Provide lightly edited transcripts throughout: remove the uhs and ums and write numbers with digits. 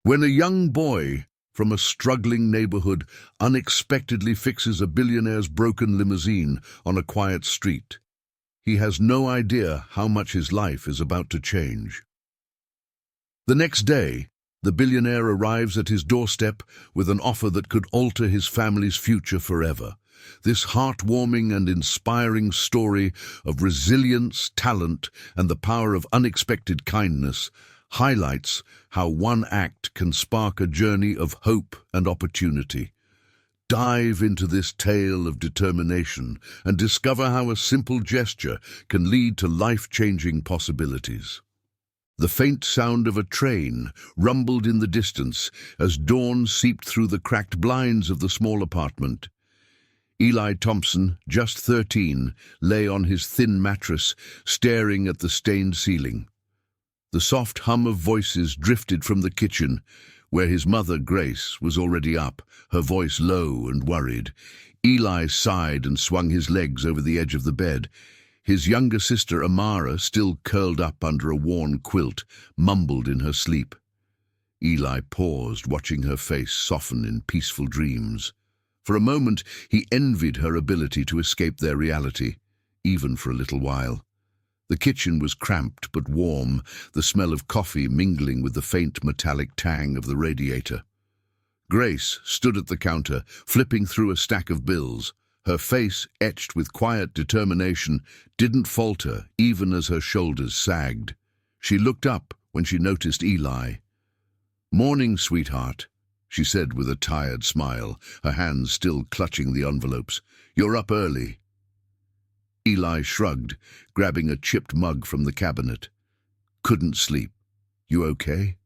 When a young boy from a struggling neighborhood unexpectedly fixes a billionaire's broken limousine on a quiet street, he has no idea how much his life is about to change. The next day, the billionaire arrives at his doorstep with an offer that could alter his family's future forever. This heartwarming and inspiring story of resilience, talent, and the power of unexpected kindness highlights how one act can spark a journey of hope and opportunity. Dive into this tale of determination and discover how a simple gesture can lead to life-changing possibilities. The faint sound of a train rumbled in the distance as dawn seeped through the cracked blinds of the small apartment. Eli Thompson, just 13, lay on his thin mattress, staring at the stained ceiling. The soft hum of voices drifted from the kitchen, where his mother, Grace, was already up, her voice low and worried. Eli sighed and swung his legs over the edge of the bed. His younger sister, Amara, still curled up under a worn quilt, mumbled in her sleep. Eli paused, watching her face soften in peaceful dreams. For a moment, he envied her ability to escape their reality, even for a little while. The kitchen was cramped but warm, the smell of coffee mingling with the faint metallic tang of the radiator. Grace stood at the counter, flipping through a stack of bills. Her face, etched with quiet determination, didn't falter even as her shoulders sagged. She looked up when she noticed Eli. "Morning, sweetheart," she said with a tired smile, her hands still clutching the envelopes. "You're up early." Eli shrugged, grabbing a chipped mug from the cabinet. "Couldn't sleep. You okay?"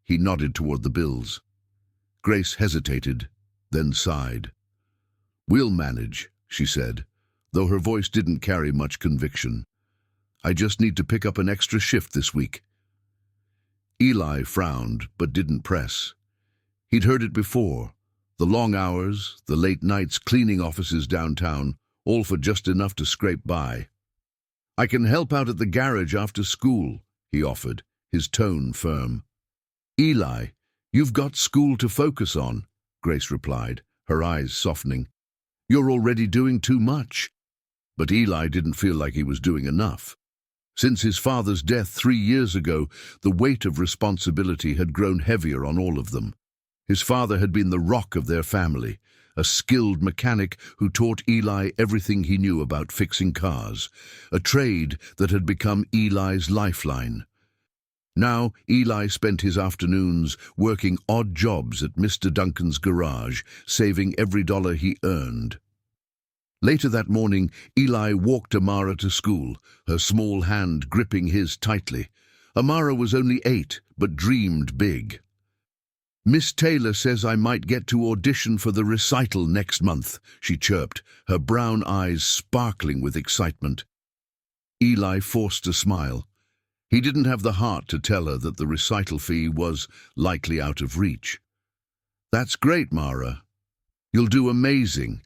He nodded toward the bills. Grace hesitated, then sighed. "We'll manage," she said, though her voice didn't carry much conviction. "I just need to pick up an extra shift this week." Eli frowned, but didn't press. He'd heard it before. The long hours, the late nights cleaning offices downtown, all for just enough to scrape by. "I can help out at the garage after school," he offered, his tone firm. "Eli, you've got school to focus on," Grace replied, her eyes softening. "You're already doing too much." But Eli didn't feel like he was doing enough. Since his father's death 3 years ago, the weight of responsibility had grown heavier on all of them. His father had been the rock of their family, a skilled mechanic who taught Eli everything he knew about fixing cars, a trade that had become Eli's lifeline. Now, Eli spent his afternoons working odd jobs at Mr. Duncan's garage, saving every dollar he earned. Later that morning, Eli walked Amara to school, her small hand gripping his tightly. Amara was only 8, but dreamed big. "Miss Taylor says I might get to audition for the recital next month," she chirped, her brown eyes sparkling with excitement. Eli forced a smile. He didn't have the heart to tell her that the recital fee was likely out of reach. "That's great, Mara. You'll do amazing.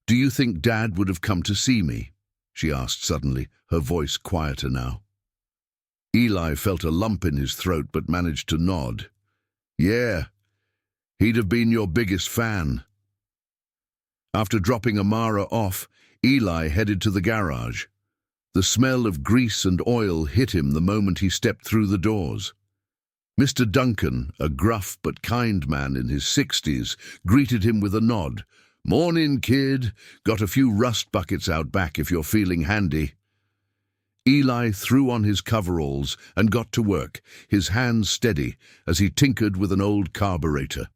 Do you think Dad would have come to see me?" she asked suddenly, her voice quieter now. Eli felt a lump in his throat but managed to nod. "Yeah, he'd have been your biggest fan." After dropping Amara off, Eli headed to the garage. The smell of grease and oil hit him the moment he stepped through the doors. Mr. Duncan, a gruff but kind man in his 60s, greeted him with a nod. "Morning, kid. Got a few rust buckets out back if you're feeling handy." Eli threw on his coveralls and got to work, his hands steady as he tinkered with an old carburetor.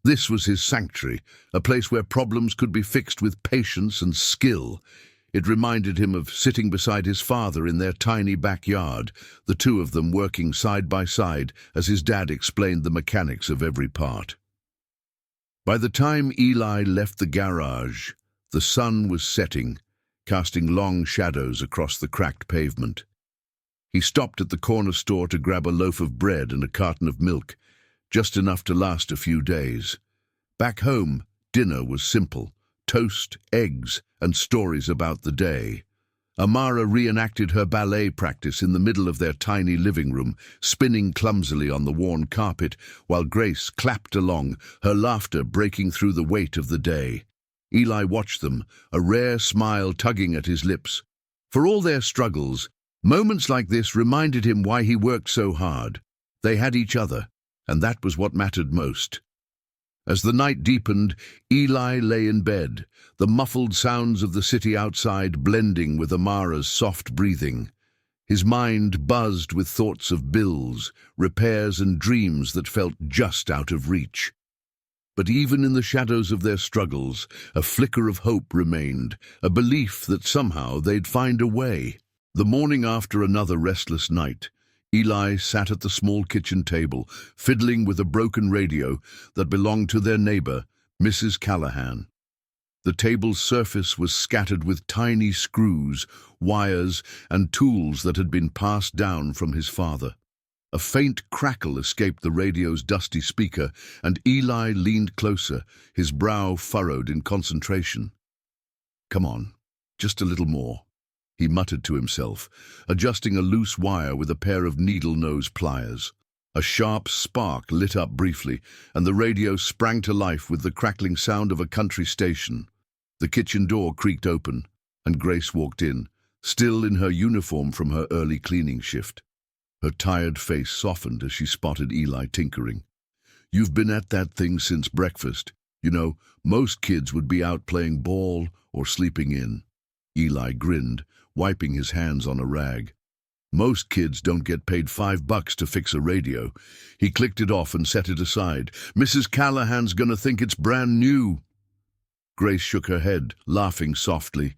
This was his sanctuary, a place where problems could be fixed with patience and skill. It reminded him of sitting beside his father in their tiny backyard, the two of them working side by side as his dad explained the mechanics of every part. By the time Eli left the garage, the sun was setting, casting long shadows across the cracked pavement. He stopped at the corner store to grab a loaf of bread and a carton of milk, just enough to last a few days. Back home, dinner was simple: toast, eggs, and stories about the day. Amara reenacted her ballet practice in the middle of their tiny living room, spinning clumsily on the worn carpet, while Grace clapped along, her laughter breaking through the weight of the day. Eli watched them, a rare smile tugging at his lips. For all their struggles, moments like this reminded him why he worked so hard. They had each other, and that was what mattered most. As the night deepened, Eli lay in bed, the muffled sounds of the city outside blending with Amara's soft breathing. His mind buzzed with thoughts of bills, repairs and dreams that felt just out of reach. But even in the shadows of their struggles, a flicker of hope remained, a belief that somehow they'd find a way. The morning after another restless night, Eli sat at the small kitchen table, fiddling with a broken radio that belonged to their neighbor, Mrs. Callahan. The table's surface was scattered with tiny screws, wires, and tools that had been passed down from his father. A faint crackle escaped the radio's dusty speaker, and Eli leaned closer, his brow furrowed in concentration. "Come on, just a little more," he muttered to himself, adjusting a loose wire with a pair of needle-nose pliers. A sharp spark lit up briefly, and the radio sprang to life with the crackling sound of a country station. The kitchen door creaked open, and Grace walked in, still in her uniform from her early cleaning shift. Her tired face softened as she spotted Eli tinkering. "You've been at that thing since breakfast. You know, most kids would be out playing ball or sleeping in." Eli grinned, wiping his hands on a rag. "Most kids don't get paid $5 to fix a radio." He clicked it off and set it aside. "Mrs. Callahan's gonna think it's brand new." Grace shook her head, laughing softly.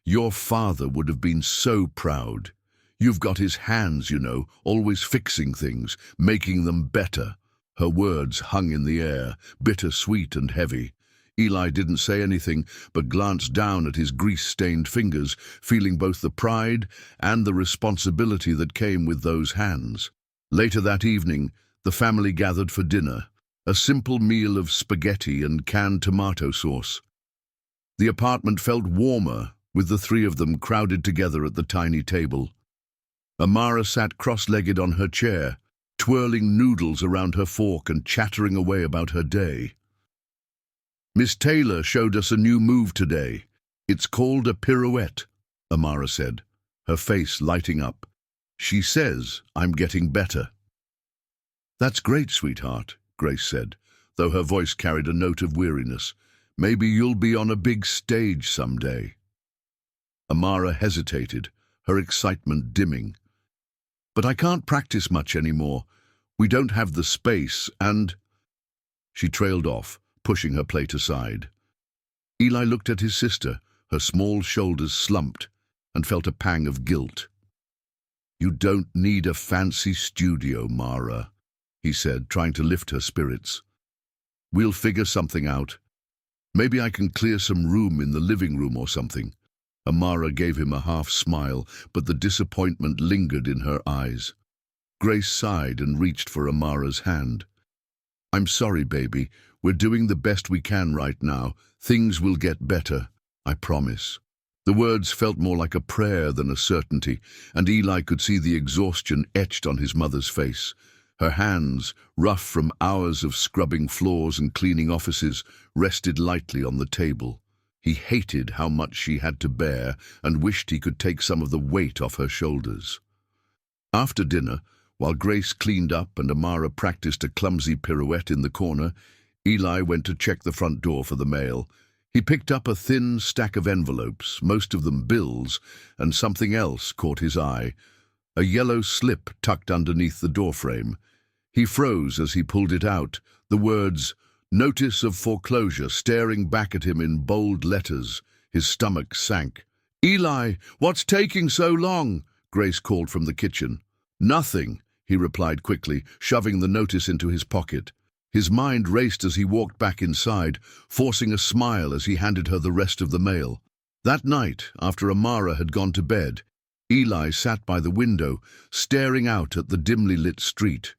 "Your father would have been so proud. You've got his hands, you know, always fixing things, making them better." Her words hung in the air, bitter-sweet and heavy. Eli didn't say anything, but glanced down at his grease-stained fingers, feeling both the pride and the responsibility that came with those hands. Later that evening, the family gathered for dinner, a simple meal of spaghetti and canned tomato sauce. The apartment felt warmer, with the three of them crowded together at the tiny table. Amara sat cross-legged on her chair, twirling noodles around her fork and chattering away about her day. "Miss Taylor showed us a new move today. It's called a pirouette," Amara said, her face lighting up. "She says I'm getting better." "That's great, sweetheart," Grace said, though her voice carried a note of weariness. "Maybe you'll be on a big stage someday." Amara hesitated, her excitement dimming. "But I can't practice much anymore. We don't have the space, and—" She trailed off, pushing her plate aside. Eli looked at his sister, her small shoulders slumped, and felt a pang of guilt. "You don't need a fancy studio, Mara," he said, trying to lift her spirits. "We'll figure something out. Maybe I can clear some room in the living room or something." Amara gave him a half-smile, but the disappointment lingered in her eyes. Grace sighed and reached for Amara's hand. "I'm sorry, baby. We're doing the best we can right now. Things will get better, I promise." The words felt more like a prayer than a certainty, and Eli could see the exhaustion etched on his mother's face. Her hands, rough from hours of scrubbing floors and cleaning offices, rested lightly on the table. He hated how much she had to bear and wished he could take some of the weight off her shoulders. After dinner, while Grace cleaned up and Amara practiced a clumsy pirouette in the corner, Eli went to check the front door for the mail. He picked up a thin stack of envelopes, most of them bills, and something else caught his eye, a yellow slip tucked underneath the doorframe. He froze as he pulled it out, the words, "Notice of foreclosure," staring back at him in bold letters. His stomach sank. "Eli, what's taking so long?" Grace called from the kitchen. "Nothing," he replied quickly, shoving the notice into his pocket. His mind raced as he walked back inside, forcing a smile as he handed her the rest of the mail. That night, after Amara had gone to bed, Eli sat by the window, staring out at the dimly lit street.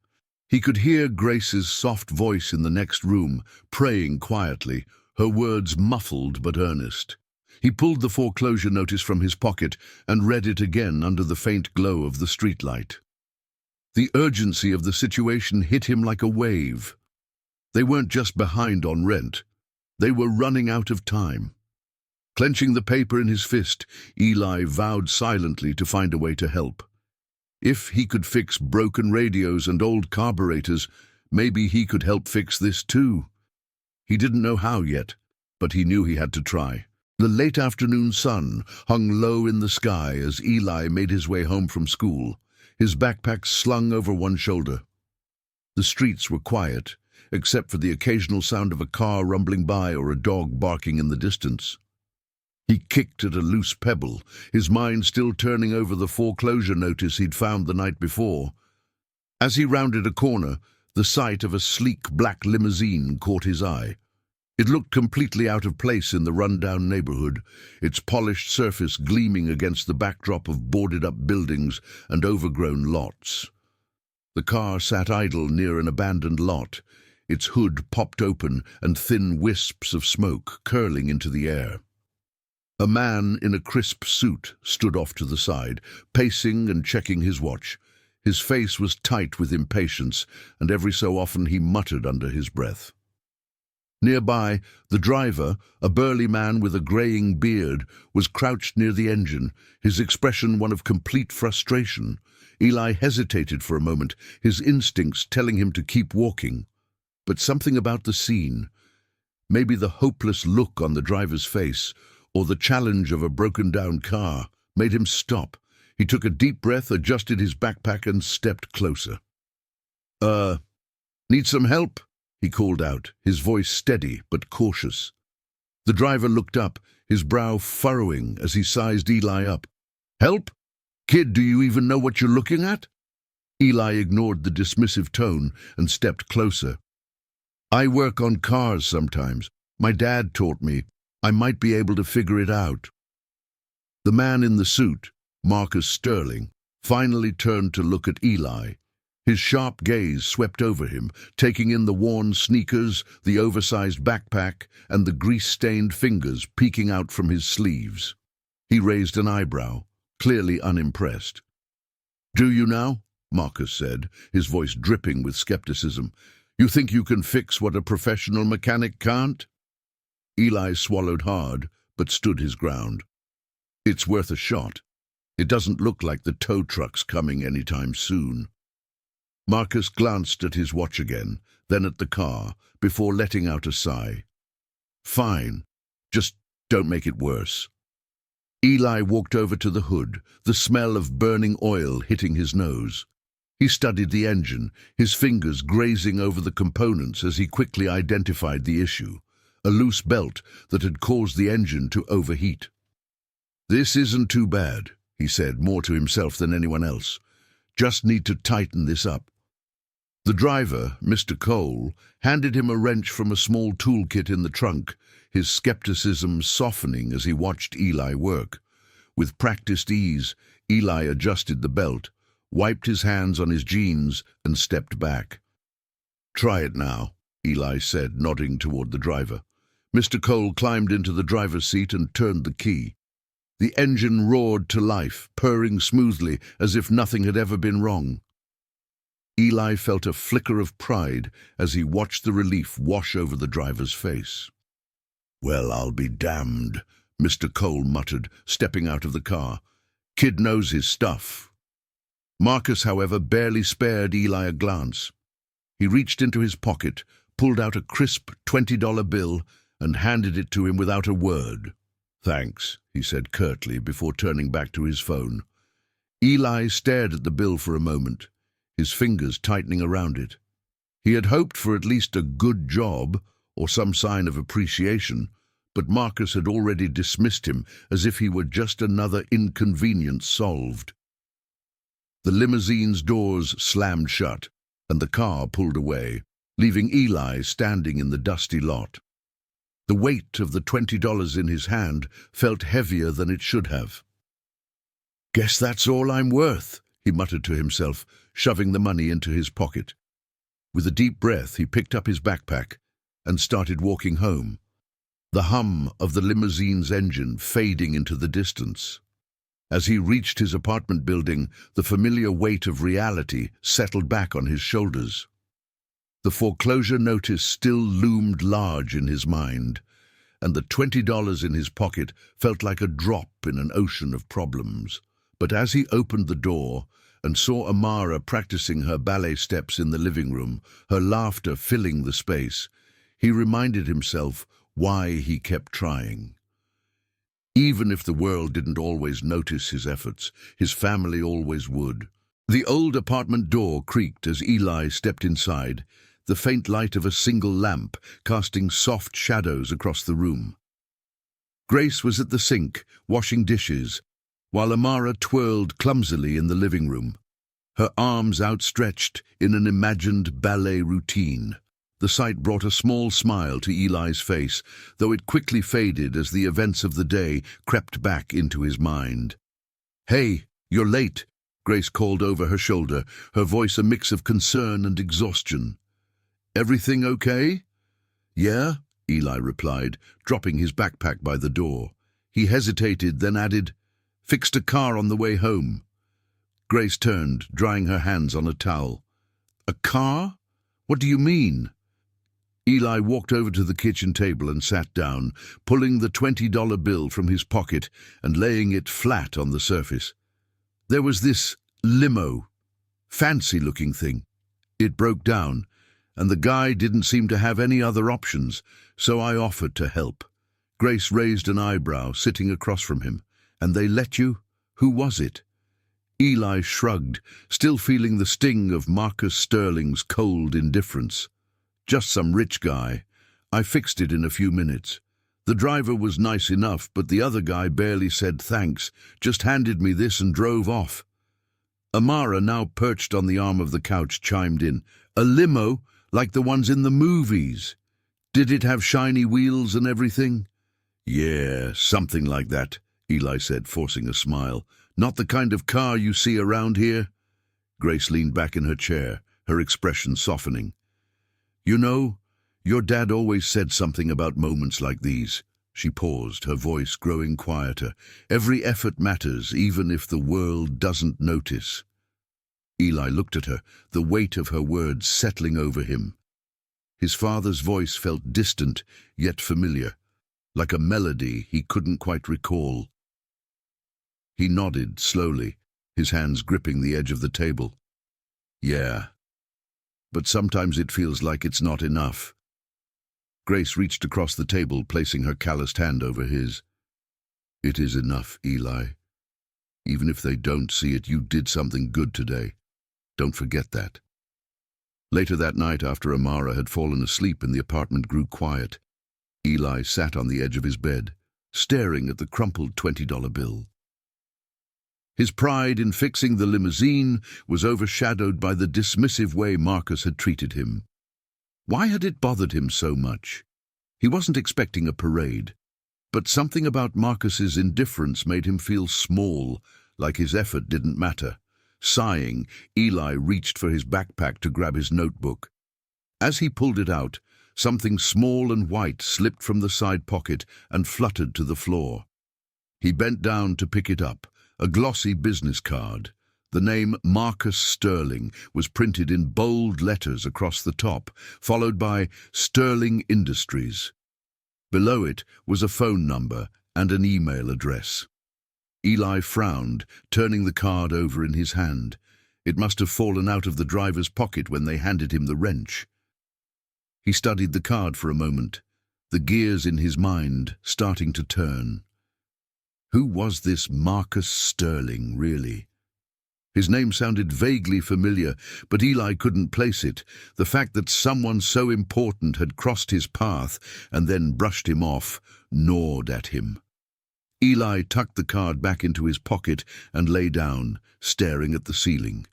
He could hear Grace's soft voice in the next room, praying quietly, her words muffled but earnest. He pulled the foreclosure notice from his pocket and read it again under the faint glow of the streetlight. The urgency of the situation hit him like a wave. They weren't just behind on rent. They were running out of time. Clenching the paper in his fist, Eli vowed silently to find a way to help. If he could fix broken radios and old carburetors, maybe he could help fix this too. He didn't know how yet, but he knew he had to try. The late afternoon sun hung low in the sky as Eli made his way home from school, his backpack slung over one shoulder. The streets were quiet, except for the occasional sound of a car rumbling by or a dog barking in the distance. He kicked at a loose pebble, his mind still turning over the foreclosure notice he'd found the night before. As he rounded a corner, the sight of a sleek black limousine caught his eye. It looked completely out of place in the run-down neighborhood, its polished surface gleaming against the backdrop of boarded-up buildings and overgrown lots. The car sat idle near an abandoned lot, its hood popped open and thin wisps of smoke curling into the air. A man in a crisp suit stood off to the side, pacing and checking his watch. His face was tight with impatience, and every so often he muttered under his breath. Nearby, the driver, a burly man with a graying beard, was crouched near the engine, his expression one of complete frustration. Eli hesitated for a moment, his instincts telling him to keep walking. But something about the scene, maybe the hopeless look on the driver's face, or the challenge of a broken-down car, made him stop. He took a deep breath, adjusted his backpack, and stepped closer. Need some help?" he called out, his voice steady but cautious. The driver looked up, his brow furrowing as he sized Eli up. "Help? Kid, do you even know what you're looking at?" Eli ignored the dismissive tone and stepped closer. "I work on cars sometimes. My dad taught me. I might be able to figure it out." The man in the suit, Marcus Sterling, finally turned to look at Eli. His sharp gaze swept over him, taking in the worn sneakers, the oversized backpack, and the grease-stained fingers peeking out from his sleeves. He raised an eyebrow, clearly unimpressed. "Do you now?" Marcus said, his voice dripping with skepticism. "You think you can fix what a professional mechanic can't?" Eli swallowed hard, but stood his ground. "It's worth a shot. It doesn't look like the tow truck's coming anytime soon." Marcus glanced at his watch again, then at the car, before letting out a sigh. "Fine. Just don't make it worse." Eli walked over to the hood, the smell of burning oil hitting his nose. He studied the engine, his fingers grazing over the components as he quickly identified the issue, a loose belt that had caused the engine to overheat. "This isn't too bad," he said, more to himself than anyone else. "Just need to tighten this up." The driver, Mr. Cole, handed him a wrench from a small toolkit in the trunk, his skepticism softening as he watched Eli work. With practiced ease, Eli adjusted the belt, wiped his hands on his jeans, and stepped back. "Try it now," Eli said, nodding toward the driver. Mr. Cole climbed into the driver's seat and turned the key. The engine roared to life, purring smoothly as if nothing had ever been wrong. Eli felt a flicker of pride as he watched the relief wash over the driver's face. "Well, I'll be damned," Mr. Cole muttered, stepping out of the car. "Kid knows his stuff." Marcus, however, barely spared Eli a glance. He reached into his pocket, pulled out a crisp $20 bill, and handed it to him without a word. "Thanks," he said curtly before turning back to his phone. Eli stared at the bill for a moment, his fingers tightening around it. He had hoped for at least a good job or some sign of appreciation, but Marcus had already dismissed him as if he were just another inconvenience solved. The limousine's doors slammed shut, and the car pulled away, leaving Eli standing in the dusty lot. The weight of the $20 in his hand felt heavier than it should have. "Guess that's all I'm worth," he muttered to himself, shoving the money into his pocket. With a deep breath, he picked up his backpack and started walking home. the hum of the limousine's engine fading into the distance. As he reached his apartment building, the familiar weight of reality settled back on his shoulders. The foreclosure notice still loomed large in his mind, and the $20 in his pocket felt like a drop in an ocean of problems. But as he opened the door and saw Amara practicing her ballet steps in the living room, her laughter filling the space, he reminded himself why he kept trying. Even if the world didn't always notice his efforts, his family always would. The old apartment door creaked as Eli stepped inside, the faint light of a single lamp casting soft shadows across the room. Grace was at the sink, washing dishes, while Amara twirled clumsily in the living room, her arms outstretched in an imagined ballet routine. The sight brought a small smile to Eli's face, though it quickly faded as the events of the day crept back into his mind. "Hey, you're late," Grace called over her shoulder, her voice a mix of concern and exhaustion. "Everything okay?" "Yeah," Eli replied, dropping his backpack by the door. He hesitated, then added, "Fixed a car on the way home." Grace turned, drying her hands on a towel. "A car? What do you mean?" Eli walked over to the kitchen table and sat down, pulling the $20 bill from his pocket and laying it flat on the surface. "There was this limo, fancy-looking thing. It broke down, and the guy didn't seem to have any other options, so I offered to help." Grace raised an eyebrow, sitting across from him. "And they let you? Who was it?" Eli shrugged, still feeling the sting of Marcus Sterling's cold indifference. "Just some rich guy. I fixed it in a few minutes. The driver was nice enough, but the other guy barely said thanks, just handed me this and drove off." Amara, now perched on the arm of the couch, chimed in. "A limo? Like the ones in the movies? Did it have shiny wheels and everything?" "Yeah, something like that," Eli said, forcing a smile. "Not the kind of car you see around here?" Grace leaned back in her chair, her expression softening. "You know, your dad always said something about moments like these." She paused, her voice growing quieter. "Every effort matters, even if the world doesn't notice." Eli looked at her, the weight of her words settling over him. His father's voice felt distant, yet familiar, like a melody he couldn't quite recall. He nodded slowly, his hands gripping the edge of the table. "Yeah. But sometimes it feels like it's not enough." Grace reached across the table, placing her calloused hand over his. "It is enough, Eli. Even if they don't see it, you did something good today. Don't forget that." Later that night, after Amara had fallen asleep and the apartment grew quiet, Eli sat on the edge of his bed, staring at the crumpled $20 bill. His pride in fixing the limousine was overshadowed by the dismissive way Marcus had treated him. Why had it bothered him so much? He wasn't expecting a parade, but something about Marcus's indifference made him feel small, like his effort didn't matter. Sighing, Eli reached for his backpack to grab his notebook. As he pulled it out, something small and white slipped from the side pocket and fluttered to the floor. He bent down to pick it up. A glossy business card. The name Marcus Sterling was printed in bold letters across the top, followed by Sterling Industries. Below it was a phone number and an email address. Eli frowned, turning the card over in his hand. It must have fallen out of the driver's pocket when they handed him the wrench. He studied the card for a moment, the gears in his mind starting to turn. Who was this Marcus Sterling, really? His name sounded vaguely familiar, but Eli couldn't place it. The fact that someone so important had crossed his path and then brushed him off gnawed at him. Eli tucked the card back into his pocket and lay down, staring at the ceiling.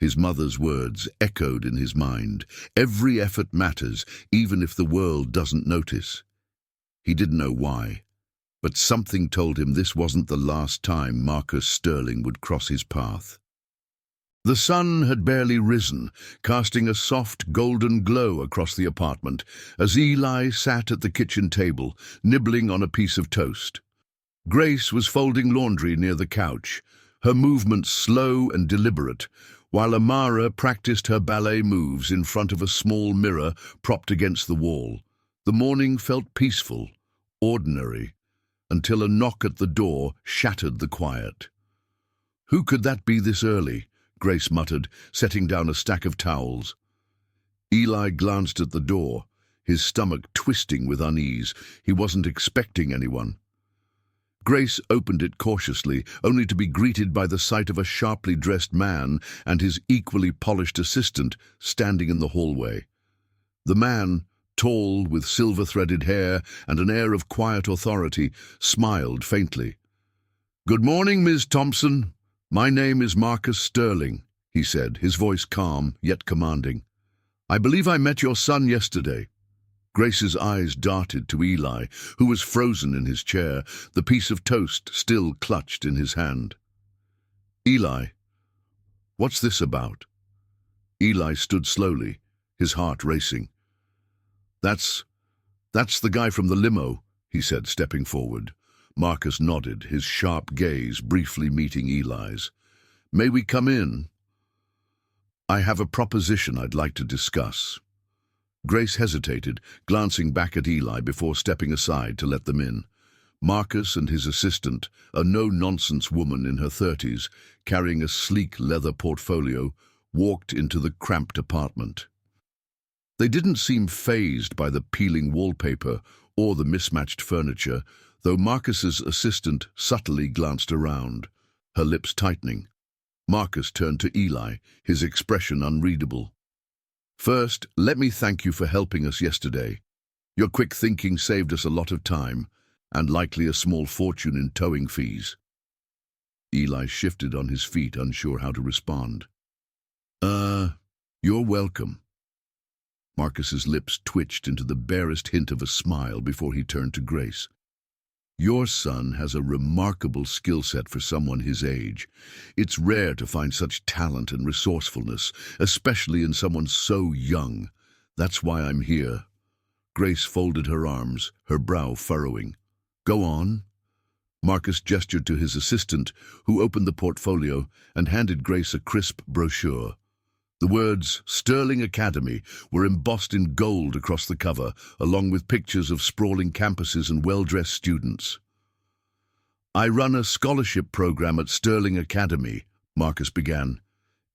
His mother's words echoed in his mind. Every effort matters, even if the world doesn't notice. He didn't know why, but something told him this wasn't the last time Marcus Sterling would cross his path. The sun had barely risen, casting a soft golden glow across the apartment as Eli sat at the kitchen table, nibbling on a piece of toast. Grace was folding laundry near the couch, her movements slow and deliberate, while Amara practiced her ballet moves in front of a small mirror propped against the wall. The morning felt peaceful, ordinary, until a knock at the door shattered the quiet. "Who could that be this early?" Grace muttered, setting down a stack of towels. Eli glanced at the door, his stomach twisting with unease. He wasn't expecting anyone. Grace opened it cautiously, only to be greeted by the sight of a sharply dressed man and his equally polished assistant standing in the hallway. The man, tall, with silver-threaded hair and an air of quiet authority, smiled faintly. "Good morning, Ms. Thompson. My name is Marcus Sterling," he said, his voice calm yet commanding. "I believe I met your son yesterday." Grace's eyes darted to Eli, who was frozen in his chair, the piece of toast still clutched in his hand. "Eli, what's this about?" Eli stood slowly, his heart racing. That's the guy from the limo," he said, stepping forward. Marcus nodded, his sharp gaze briefly meeting Eli's. "May we come in? I have a proposition I'd like to discuss." Grace hesitated, glancing back at Eli before stepping aside to let them in. Marcus and his assistant, a no-nonsense woman in her 30s, carrying a sleek leather portfolio, walked into the cramped apartment. They didn't seem fazed by the peeling wallpaper or the mismatched furniture, though Marcus's assistant subtly glanced around, her lips tightening. Marcus turned to Eli, his expression unreadable. "First, let me thank you for helping us yesterday. Your quick thinking saved us a lot of time, and likely a small fortune in towing fees." Eli shifted on his feet, unsure how to respond. You're welcome." Marcus's lips twitched into the barest hint of a smile before he turned to Grace. "Your son has a remarkable skill set for someone his age. It's rare to find such talent and resourcefulness, especially in someone so young. That's why I'm here." Grace folded her arms, her brow furrowing. "Go on." Marcus gestured to his assistant, who opened the portfolio and handed Grace a crisp brochure. The words Sterling Academy were embossed in gold across the cover, along with pictures of sprawling campuses and well-dressed students. "I run a scholarship program at Sterling Academy," Marcus began.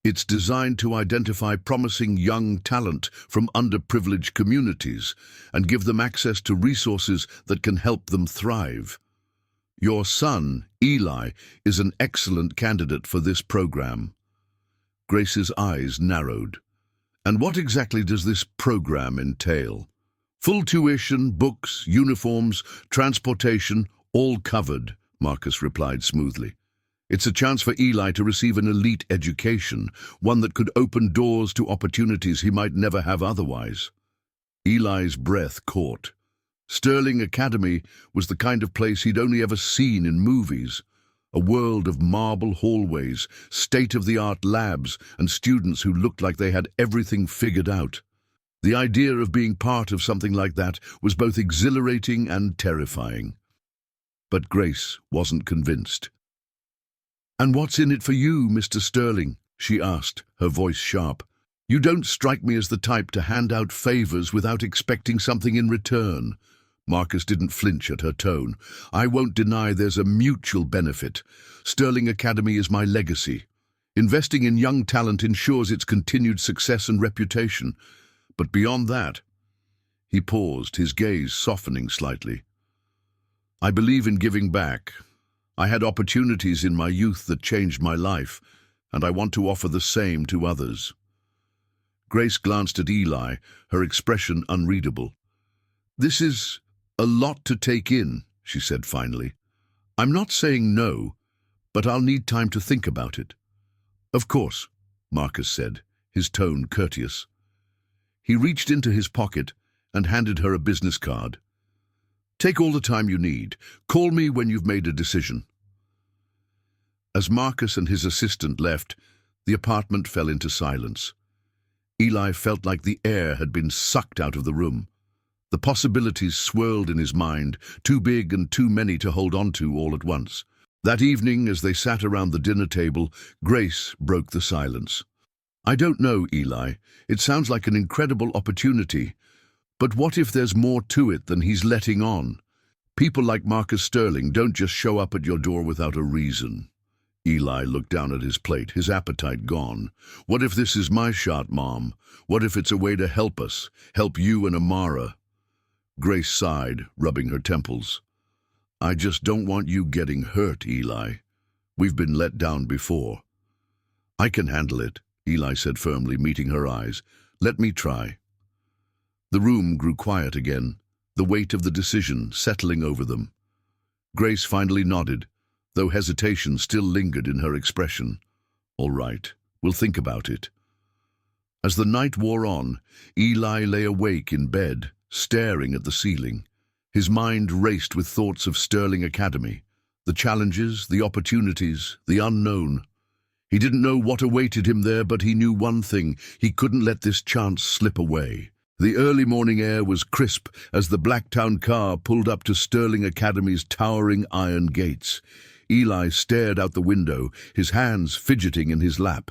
"It's designed to identify promising young talent from underprivileged communities and give them access to resources that can help them thrive. Your son, Eli, is an excellent candidate for this program." Grace's eyes narrowed. "And what exactly does this program entail?" "Full tuition, books, uniforms, transportation, all covered," Marcus replied smoothly. "It's a chance for Eli to receive an elite education, one that could open doors to opportunities he might never have otherwise." Eli's breath caught. Sterling Academy was the kind of place he'd only ever seen in movies. A world of marble hallways, state-of-the-art labs, and students who looked like they had everything figured out. The idea of being part of something like that was both exhilarating and terrifying. But Grace wasn't convinced. "And what's in it for you, Mr. Sterling?" she asked, her voice sharp. "You don't strike me as the type to hand out favors without expecting something in return." Marcus didn't flinch at her tone. "I won't deny there's a mutual benefit. Sterling Academy is my legacy. Investing in young talent ensures its continued success and reputation. But beyond that—" He paused, his gaze softening slightly. "I believe in giving back. I had opportunities in my youth that changed my life, and I want to offer the same to others." Grace glanced at Eli, her expression unreadable. "This is a lot to take in," she said finally. "I'm not saying no, but I'll need time to think about it." "Of course," Marcus said, his tone courteous. He reached into his pocket and handed her a business card. "Take all the time you need. Call me when you've made a decision." As Marcus and his assistant left, The apartment fell into silence. Eli felt like the air had been sucked out of the room. The possibilities swirled in his mind, too big and too many to hold on to all at once. That evening, as they sat around the dinner table, Grace broke the silence. "I don't know, Eli. It sounds like an incredible opportunity. But what if there's more to it than he's letting on? People like Marcus Sterling don't just show up at your door without a reason." Eli looked down at his plate, his appetite gone. "What if this is my shot, Mom? What if it's a way to help us, help you and Amara?" Grace sighed, rubbing her temples. "I just don't want you getting hurt, Eli. We've been let down before." "I can handle it," Eli said firmly, meeting her eyes. "Let me try." The room grew quiet again, the weight of the decision settling over them. Grace finally nodded, though hesitation still lingered in her expression. "All right, we'll think about it." As the night wore on, Eli lay awake in bed, staring at the ceiling. His mind raced with thoughts of Sterling Academy, the challenges, the opportunities, the unknown. He didn't know what awaited him there, but he knew one thing: he couldn't let this chance slip away. The early morning air was crisp as the Blacktown car pulled up to Sterling Academy's towering iron gates. Eli stared out the window, his hands fidgeting in his lap.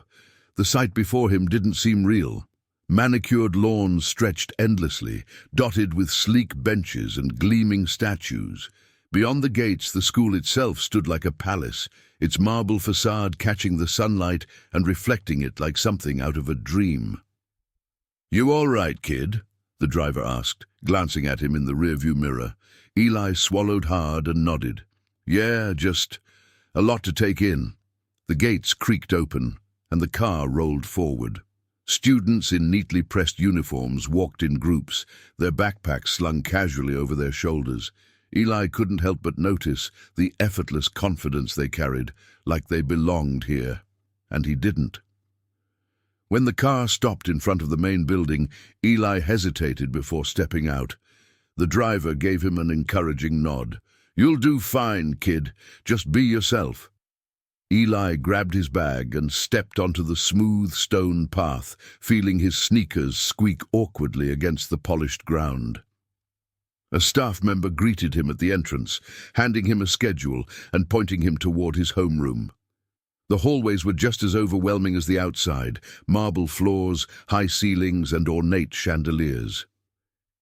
The sight before him didn't seem real. Manicured lawns stretched endlessly, dotted with sleek benches and gleaming statues. Beyond the gates, the school itself stood like a palace, its marble facade catching the sunlight and reflecting it like something out of a dream. "You all right, kid?" the driver asked, glancing at him in the rearview mirror. Eli swallowed hard and nodded. "Yeah, just a lot to take in." The gates creaked open, and the car rolled forward. Students in neatly pressed uniforms walked in groups, their backpacks slung casually over their shoulders. Eli couldn't help but notice the effortless confidence they carried, like they belonged here. And he didn't. When the car stopped in front of the main building, Eli hesitated before stepping out. The driver gave him an encouraging nod. "You'll do fine, kid. Just be yourself." Eli grabbed his bag and stepped onto the smooth stone path, feeling his sneakers squeak awkwardly against the polished ground. A staff member greeted him at the entrance, handing him a schedule and pointing him toward his homeroom. The hallways were just as overwhelming as the outside, marble floors, high ceilings, and ornate chandeliers.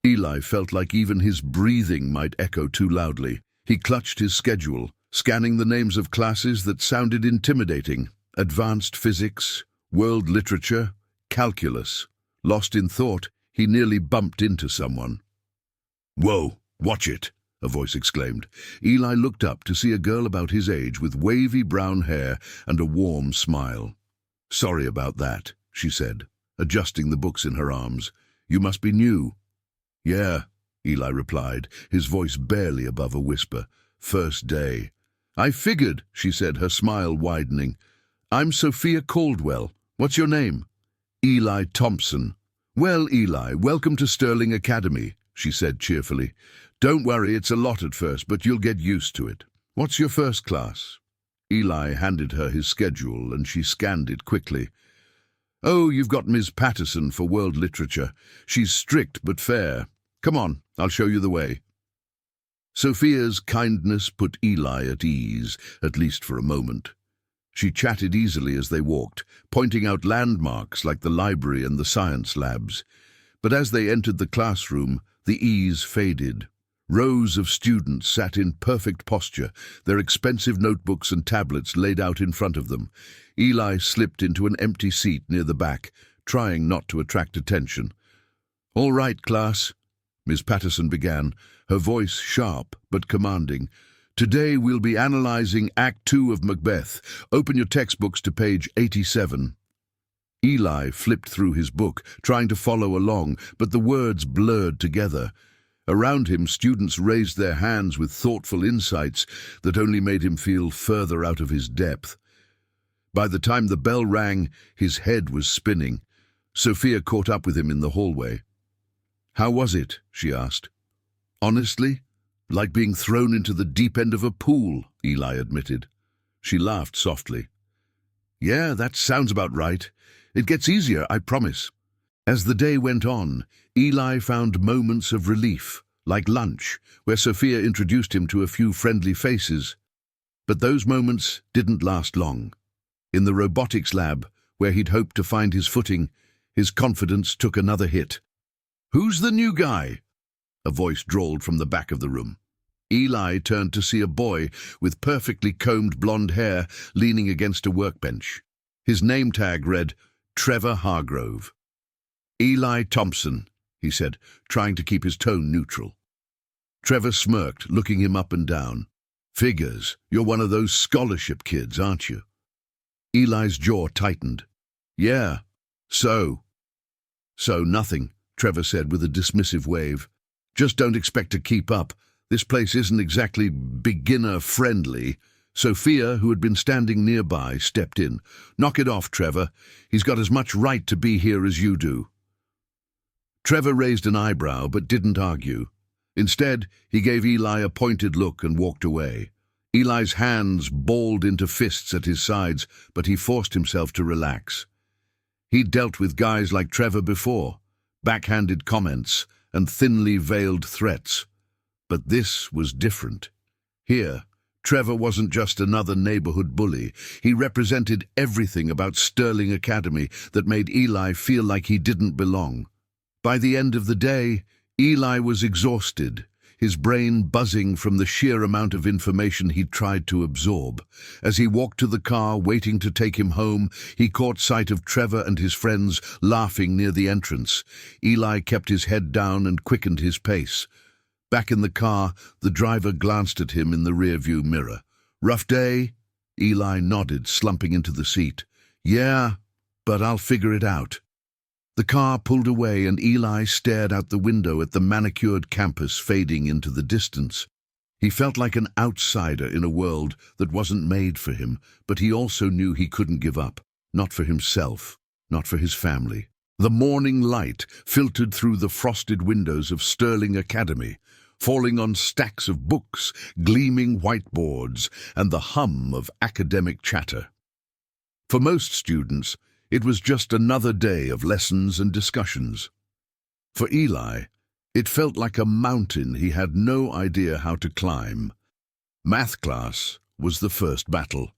Eli felt like even his breathing might echo too loudly. He clutched his schedule, scanning the names of classes that sounded intimidating: advanced physics, world literature, calculus. Lost in thought, he nearly bumped into someone. "Whoa, watch it!" a voice exclaimed. Eli looked up to see a girl about his age with wavy brown hair and a warm smile. "Sorry about that," she said, adjusting the books in her arms. "You must be new." "Yeah," Eli replied, his voice barely above a whisper. "First day." "I figured," she said, her smile widening. "I'm Sophia Caldwell. What's your name?" "Eli Thompson." "Well, Eli, welcome to Sterling Academy," she said cheerfully. "Don't worry, it's a lot at first, but you'll get used to it. What's your first class?" Eli handed her his schedule, and she scanned it quickly. "Oh, you've got Ms. Patterson for world literature. She's strict but fair. Come on, I'll show you the way." Sophia's kindness put Eli at ease, at least for a moment. She chatted easily as they walked, pointing out landmarks like the library and the science labs. But as they entered the classroom, the ease faded. Rows of students sat in perfect posture, their expensive notebooks and tablets laid out in front of them. Eli slipped into an empty seat near the back, trying not to attract attention. "All right, class," Miss Patterson began, her voice sharp but commanding. "Today we'll be analyzing Act 2 of Macbeth. Open your textbooks to page 87. Eli flipped through his book, trying to follow along, but the words blurred together. Around him, students raised their hands with thoughtful insights that only made him feel further out of his depth. By the time the bell rang, his head was spinning. Sophia caught up with him in the hallway. "How was it?" she asked. "Honestly, like being thrown into the deep end of a pool," Eli admitted. She laughed softly. Yeah, that sounds about right. It gets easier, I promise. As the day went on, Eli found moments of relief, like lunch, where Sophia introduced him to a few friendly faces. But those moments didn't last long. In the robotics lab, where he'd hoped to find his footing, his confidence took another hit. "Who's the new guy?" a voice drawled from the back of the room. Eli turned to see a boy with perfectly combed blonde hair leaning against a workbench. His name tag read, Trevor Hargrove. "Eli Thompson," he said, trying to keep his tone neutral. Trevor smirked, looking him up and down. "Figures, you're one of those scholarship kids, aren't you?" Eli's jaw tightened. "Yeah, so nothing," Trevor said with a dismissive wave. "Just don't expect to keep up. This place isn't exactly beginner-friendly." Sophia, who had been standing nearby, stepped in. "Knock it off, Trevor. He's got as much right to be here as you do." Trevor raised an eyebrow but didn't argue. Instead, he gave Eli a pointed look and walked away. Eli's hands balled into fists at his sides, but he forced himself to relax. He'd dealt with guys like Trevor before, backhanded comments and thinly veiled threats. But this was different. Here, Trevor wasn't just another neighborhood bully. He represented everything about Sterling Academy that made Eli feel like he didn't belong. By the end of the day, Eli was exhausted, his brain buzzing from the sheer amount of information he'd tried to absorb. As he walked to the car, waiting to take him home, he caught sight of Trevor and his friends laughing near the entrance. Eli kept his head down and quickened his pace. Back in the car, the driver glanced at him in the rearview mirror. "Rough day?" Eli nodded, slumping into the seat. "Yeah, but I'll figure it out." The car pulled away and Eli stared out the window at the manicured campus fading into the distance. He felt like an outsider in a world that wasn't made for him, but he also knew he couldn't give up. Not for himself, not for his family. The morning light filtered through the frosted windows of Sterling Academy, falling on stacks of books, gleaming whiteboards, and the hum of academic chatter. For most students, it was just another day of lessons and discussions. For Eli, it felt like a mountain he had no idea how to climb. Math class was the first battle.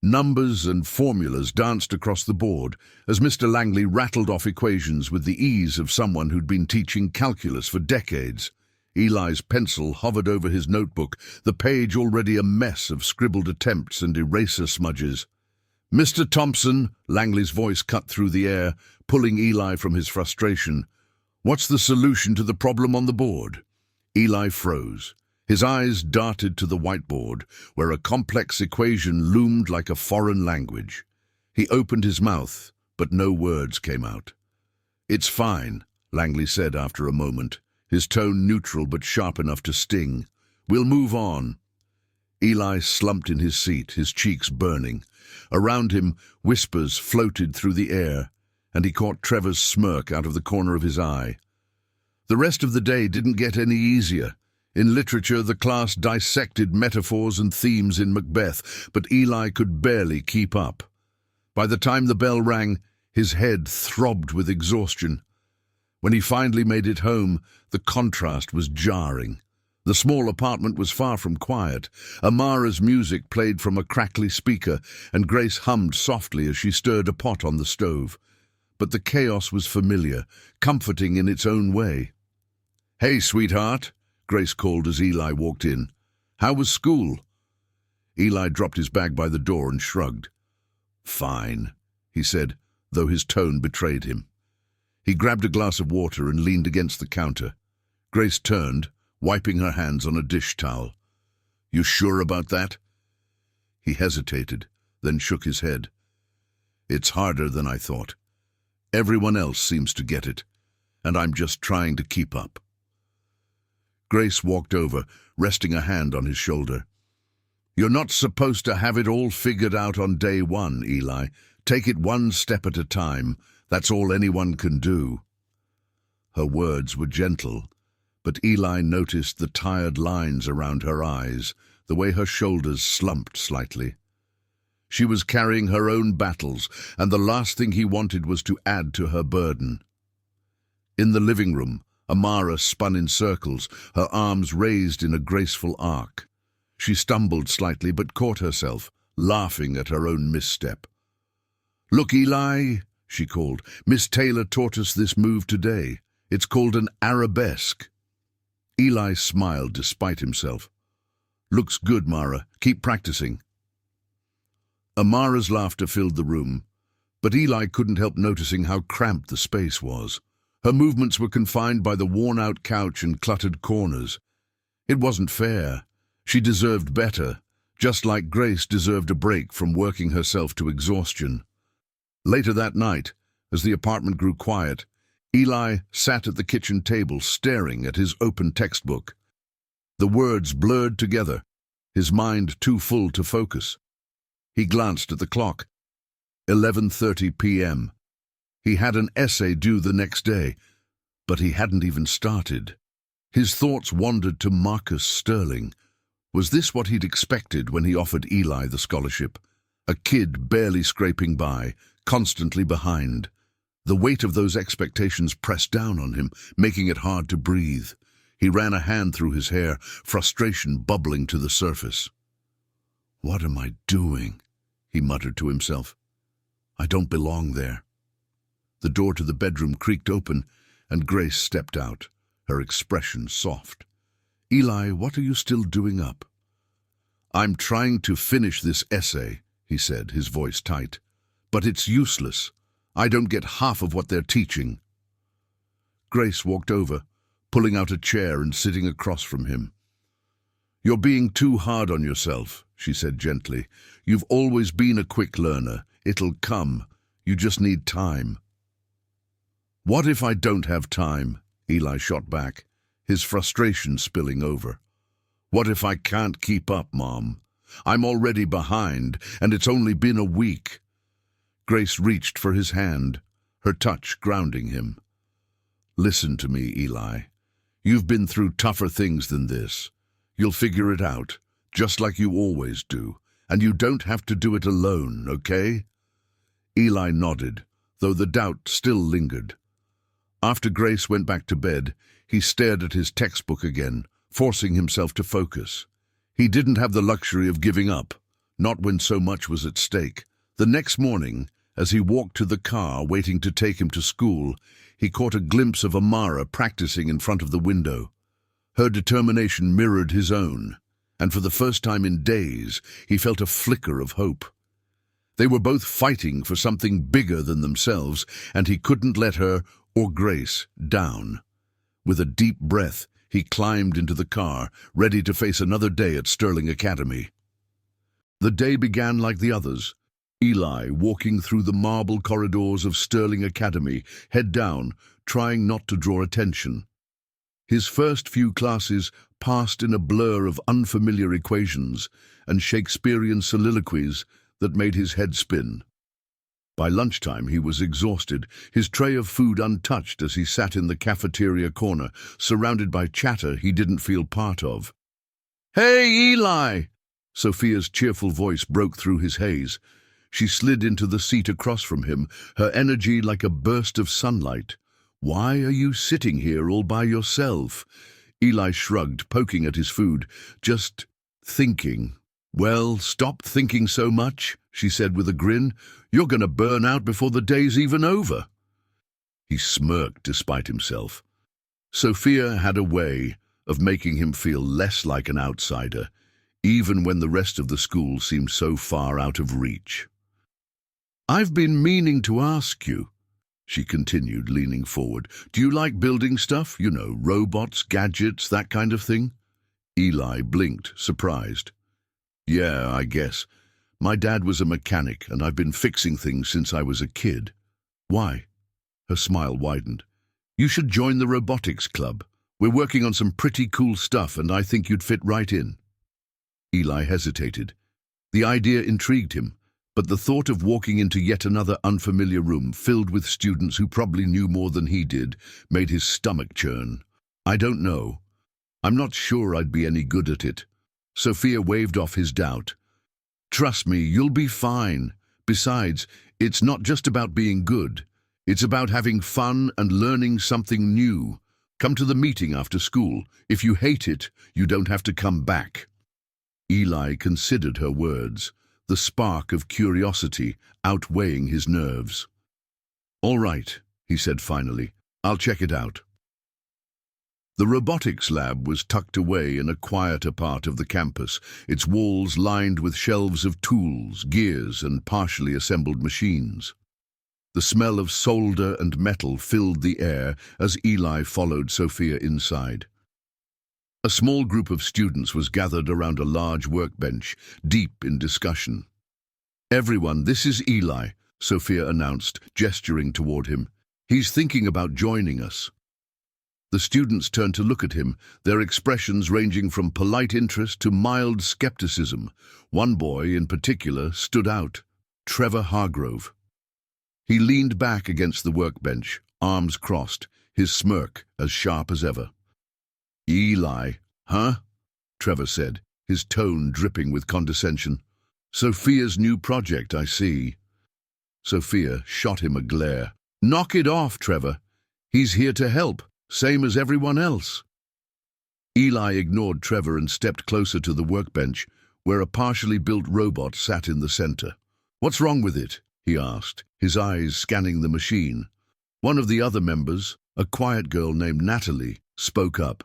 Numbers and formulas danced across the board as Mr. Langley rattled off equations with the ease of someone who'd been teaching calculus for decades. Eli's pencil hovered over his notebook, the page already a mess of scribbled attempts and eraser smudges. "Mr. Thompson," Langley's voice cut through the air, pulling Eli from his frustration. "What's the solution to the problem on the board?" Eli froze. His eyes darted to the whiteboard, where a complex equation loomed like a foreign language. He opened his mouth, but no words came out. "It's fine," Langley said after a moment, his tone neutral but sharp enough to sting. "We'll move on." Eli slumped in his seat, his cheeks burning. Around him, whispers floated through the air, and he caught Trevor's smirk out of the corner of his eye. The rest of the day didn't get any easier. In literature, the class dissected metaphors and themes in Macbeth, but Eli could barely keep up. By the time the bell rang, his head throbbed with exhaustion. When he finally made it home, the contrast was jarring. The small apartment was far from quiet. Amara's music played from a crackly speaker, and Grace hummed softly as she stirred a pot on the stove. But the chaos was familiar, comforting in its own way. "Hey, sweetheart," Grace called as Eli walked in. "How was school?" Eli dropped his bag by the door and shrugged. "Fine," he said, though his tone betrayed him. He grabbed a glass of water and leaned against the counter. Grace turned, wiping her hands on a dish towel. "You sure about that?" He hesitated, then shook his head. "It's harder than I thought. Everyone else seems to get it, and I'm just trying to keep up." Grace walked over, resting a hand on his shoulder. "You're not supposed to have it all figured out on day one, Eli. Take it one step at a time. That's all anyone can do." Her words were gentle, but Eli noticed the tired lines around her eyes, the way her shoulders slumped slightly. She was carrying her own battles, and the last thing he wanted was to add to her burden. In the living room, Amara spun in circles, her arms raised in a graceful arc. She stumbled slightly but caught herself, laughing at her own misstep. "Look, Eli," she called, "Miss Taylor taught us this move today. It's called an arabesque." Eli smiled despite himself. "Looks good, Mara. Keep practicing." Amara's laughter filled the room, but Eli couldn't help noticing how cramped the space was. Her movements were confined by the worn-out couch and cluttered corners. It wasn't fair. She deserved better, just like Grace deserved a break from working herself to exhaustion. Later that night, as the apartment grew quiet, Eli sat at the kitchen table staring at his open textbook. The words blurred together, his mind too full to focus. He glanced at the clock. 11:30 p.m. He had an essay due the next day, but he hadn't even started. His thoughts wandered to Marcus Sterling. Was this what he'd expected when he offered Eli the scholarship? A kid barely scraping by, constantly behind. The weight of those expectations pressed down on him, making it hard to breathe. He ran a hand through his hair, frustration bubbling to the surface. "What am I doing?" he muttered to himself. "I don't belong there." The door to the bedroom creaked open, and Grace stepped out, her expression soft. "Eli, what are you still doing up?" "I'm trying to finish this essay," he said, his voice tight. "But it's useless. I don't get half of what they're teaching." Grace walked over, pulling out a chair and sitting across from him. "You're being too hard on yourself," she said gently. "You've always been a quick learner. It'll come. You just need time." "What if I don't have time?" Eli shot back, his frustration spilling over. "What if I can't keep up, Mom? I'm already behind, and it's only been a week." Grace reached for his hand, her touch grounding him. "Listen to me, Eli. You've been through tougher things than this. You'll figure it out, just like you always do, and you don't have to do it alone, okay?" Eli nodded, though the doubt still lingered. After Grace went back to bed, he stared at his textbook again, forcing himself to focus. He didn't have the luxury of giving up, not when so much was at stake. The next morning, as he walked to the car waiting to take him to school, he caught a glimpse of Amara practicing in front of the window. Her determination mirrored his own, and for the first time in days, he felt a flicker of hope. They were both fighting for something bigger than themselves, and he couldn't let her, or Grace, down. With a deep breath, he climbed into the car, ready to face another day at Sterling Academy. The day began like the others. Eli walking through the marble corridors of Sterling Academy, head down, trying not to draw attention. His first few classes passed in a blur of unfamiliar equations and Shakespearean soliloquies that made his head spin. By lunchtime he was exhausted, his tray of food untouched as he sat in the cafeteria corner, surrounded by chatter he didn't feel part of. "Hey, Eli!" Sophia's cheerful voice broke through his haze. She slid into the seat across from him, her energy like a burst of sunlight. "Why are you sitting here all by yourself?" Eli shrugged, poking at his food. "Just thinking." "Well, stop thinking so much," she said with a grin. "You're going to burn out before the day's even over." He smirked despite himself. Sophia had a way of making him feel less like an outsider, even when the rest of the school seemed so far out of reach. "I've been meaning to ask you," she continued, leaning forward. "Do you like building stuff? You know, robots, gadgets, that kind of thing?" Eli blinked, surprised. "Yeah, I guess. My dad was a mechanic, and I've been fixing things since I was a kid." "Why?" Her smile widened. "You should join the robotics club. We're working on some pretty cool stuff, and I think you'd fit right in." Eli hesitated. The idea intrigued him, but the thought of walking into yet another unfamiliar room filled with students who probably knew more than he did made his stomach churn. "I don't know. I'm not sure I'd be any good at it." Sophia waved off his doubt. Trust me, you'll be fine. Besides, it's not just about being good. It's about having fun and learning something new. Come to the meeting after school. If you hate it, you don't have to come back." Eli considered her words, the spark of curiosity outweighing his nerves. "All right," he said finally. "I'll check it out." The robotics lab was tucked away in a quieter part of the campus, its walls lined with shelves of tools, gears, and partially assembled machines. The smell of solder and metal filled the air as Eli followed Sophia inside. A small group of students was gathered around a large workbench, deep in discussion. "Everyone, this is Eli," Sophia announced, gesturing toward him. "He's thinking about joining us." The students turned to look at him, their expressions ranging from polite interest to mild skepticism. One boy, in particular, stood out: Trevor Hargrove. He leaned back against the workbench, arms crossed, his smirk as sharp as ever. "Eli, huh?" Trevor said, his tone dripping with condescension. "Sophia's new project, I see." Sophia shot him a glare. "Knock it off, Trevor. He's here to help, same as everyone else." Eli ignored Trevor and stepped closer to the workbench, where a partially built robot sat in the center. "What's wrong with it?" he asked, his eyes scanning the machine. One of the other members, a quiet girl named Natalie, spoke up.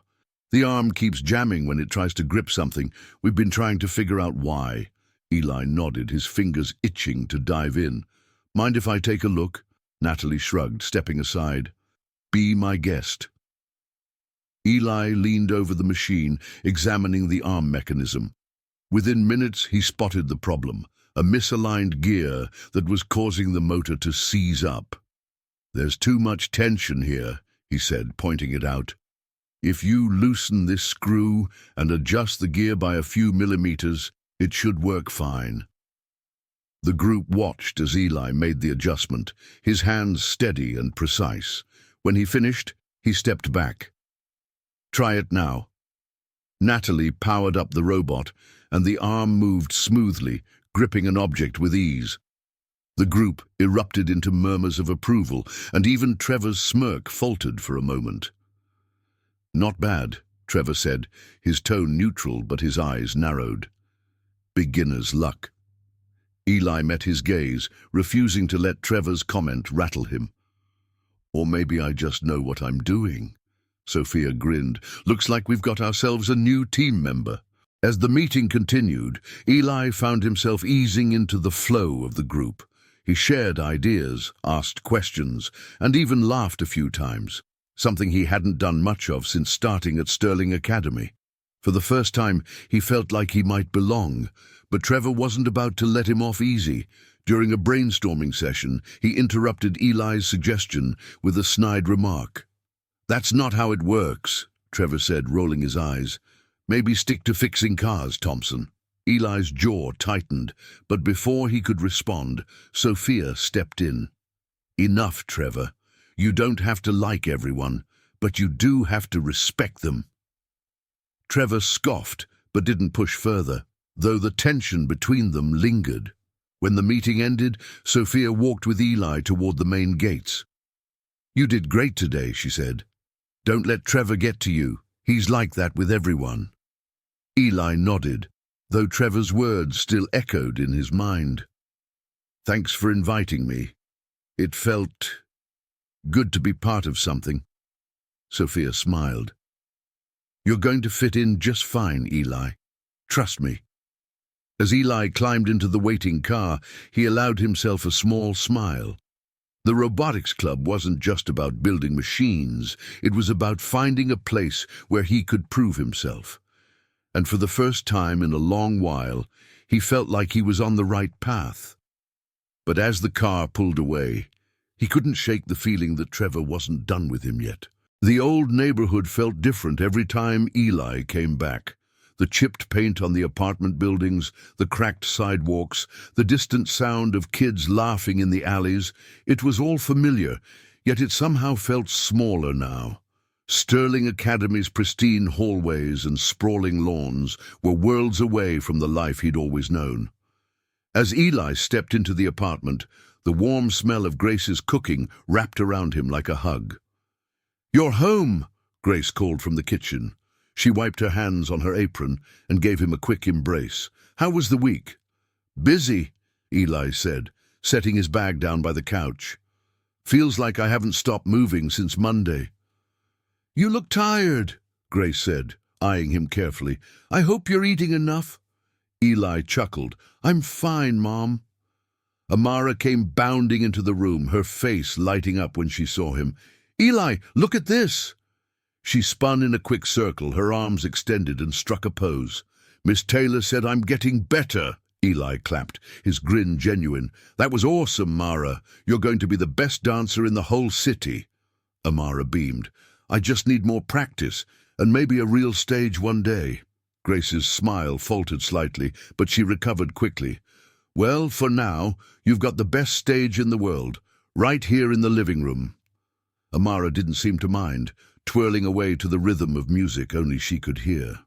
"The arm keeps jamming when it tries to grip something. We've been trying to figure out why." Eli nodded, his fingers itching to dive in. "Mind if I take a look?" Natalie shrugged, stepping aside. "Be my guest." Eli leaned over the machine, examining the arm mechanism. Within minutes, he spotted the problem, a misaligned gear that was causing the motor to seize up. "There's too much tension here," he said, pointing it out. "If you loosen this screw and adjust the gear by a few millimeters, it should work fine." The group watched as Eli made the adjustment, his hands steady and precise. When he finished, he stepped back. "Try it now." Natalie powered up the robot, and the arm moved smoothly, gripping an object with ease. The group erupted into murmurs of approval, and even Trevor's smirk faltered for a moment. "Not bad," Trevor said, his tone neutral but his eyes narrowed. "Beginner's luck." Eli met his gaze, refusing to let Trevor's comment rattle him. "Or maybe I just know what I'm doing." Sophia grinned. "Looks like we've got ourselves a new team member." As the meeting continued, Eli found himself easing into the flow of the group. He shared ideas, asked questions, and even laughed a few times, something he hadn't done much of since starting at Sterling Academy. For the first time, he felt like he might belong, but Trevor wasn't about to let him off easy. During a brainstorming session, he interrupted Eli's suggestion with a snide remark. "That's not how it works," Trevor said, rolling his eyes. "Maybe stick to fixing cars, Thompson." Eli's jaw tightened, but before he could respond, Sophia stepped in. "Enough, Trevor. You don't have to like everyone, but you do have to respect them." Trevor scoffed, but didn't push further, though the tension between them lingered. When the meeting ended, Sophia walked with Eli toward the main gates. "You did great today," she said. "Don't let Trevor get to you. He's like that with everyone." Eli nodded, though Trevor's words still echoed in his mind. "Thanks for inviting me. It felt good to be part of something." Sophia smiled. "You're going to fit in just fine, Eli. Trust me." As Eli climbed into the waiting car, he allowed himself a small smile. The robotics club wasn't just about building machines, it was about finding a place where he could prove himself. And for the first time in a long while, he felt like he was on the right path. But as the car pulled away, he couldn't shake the feeling that Trevor wasn't done with him yet. The old neighborhood felt different every time Eli came back. The chipped paint on the apartment buildings, the cracked sidewalks, the distant sound of kids laughing in the alleys, it was all familiar, yet it somehow felt smaller now. Sterling Academy's pristine hallways and sprawling lawns were worlds away from the life he'd always known. As Eli stepped into the apartment, the warm smell of Grace's cooking wrapped around him like a hug. "You're home," Grace called from the kitchen. She wiped her hands on her apron and gave him a quick embrace. "How was the week?" "Busy," Eli said, setting his bag down by the couch. "Feels like I haven't stopped moving since Monday." "You look tired," Grace said, eyeing him carefully. "I hope you're eating enough." Eli chuckled. "I'm fine, Mom." Amara came bounding into the room, her face lighting up when she saw him. "Eli, look at this!" She spun in a quick circle, her arms extended, and struck a pose. "Miss Taylor said I'm getting better," Eli clapped, his grin genuine. "That was awesome, Mara. You're going to be the best dancer in the whole city." Amara beamed. "I just need more practice, and maybe a real stage one day." Grace's smile faltered slightly, but she recovered quickly. "Well, for now, you've got the best stage in the world, right here in the living room." Amara didn't seem to mind, twirling away to the rhythm of music only she could hear.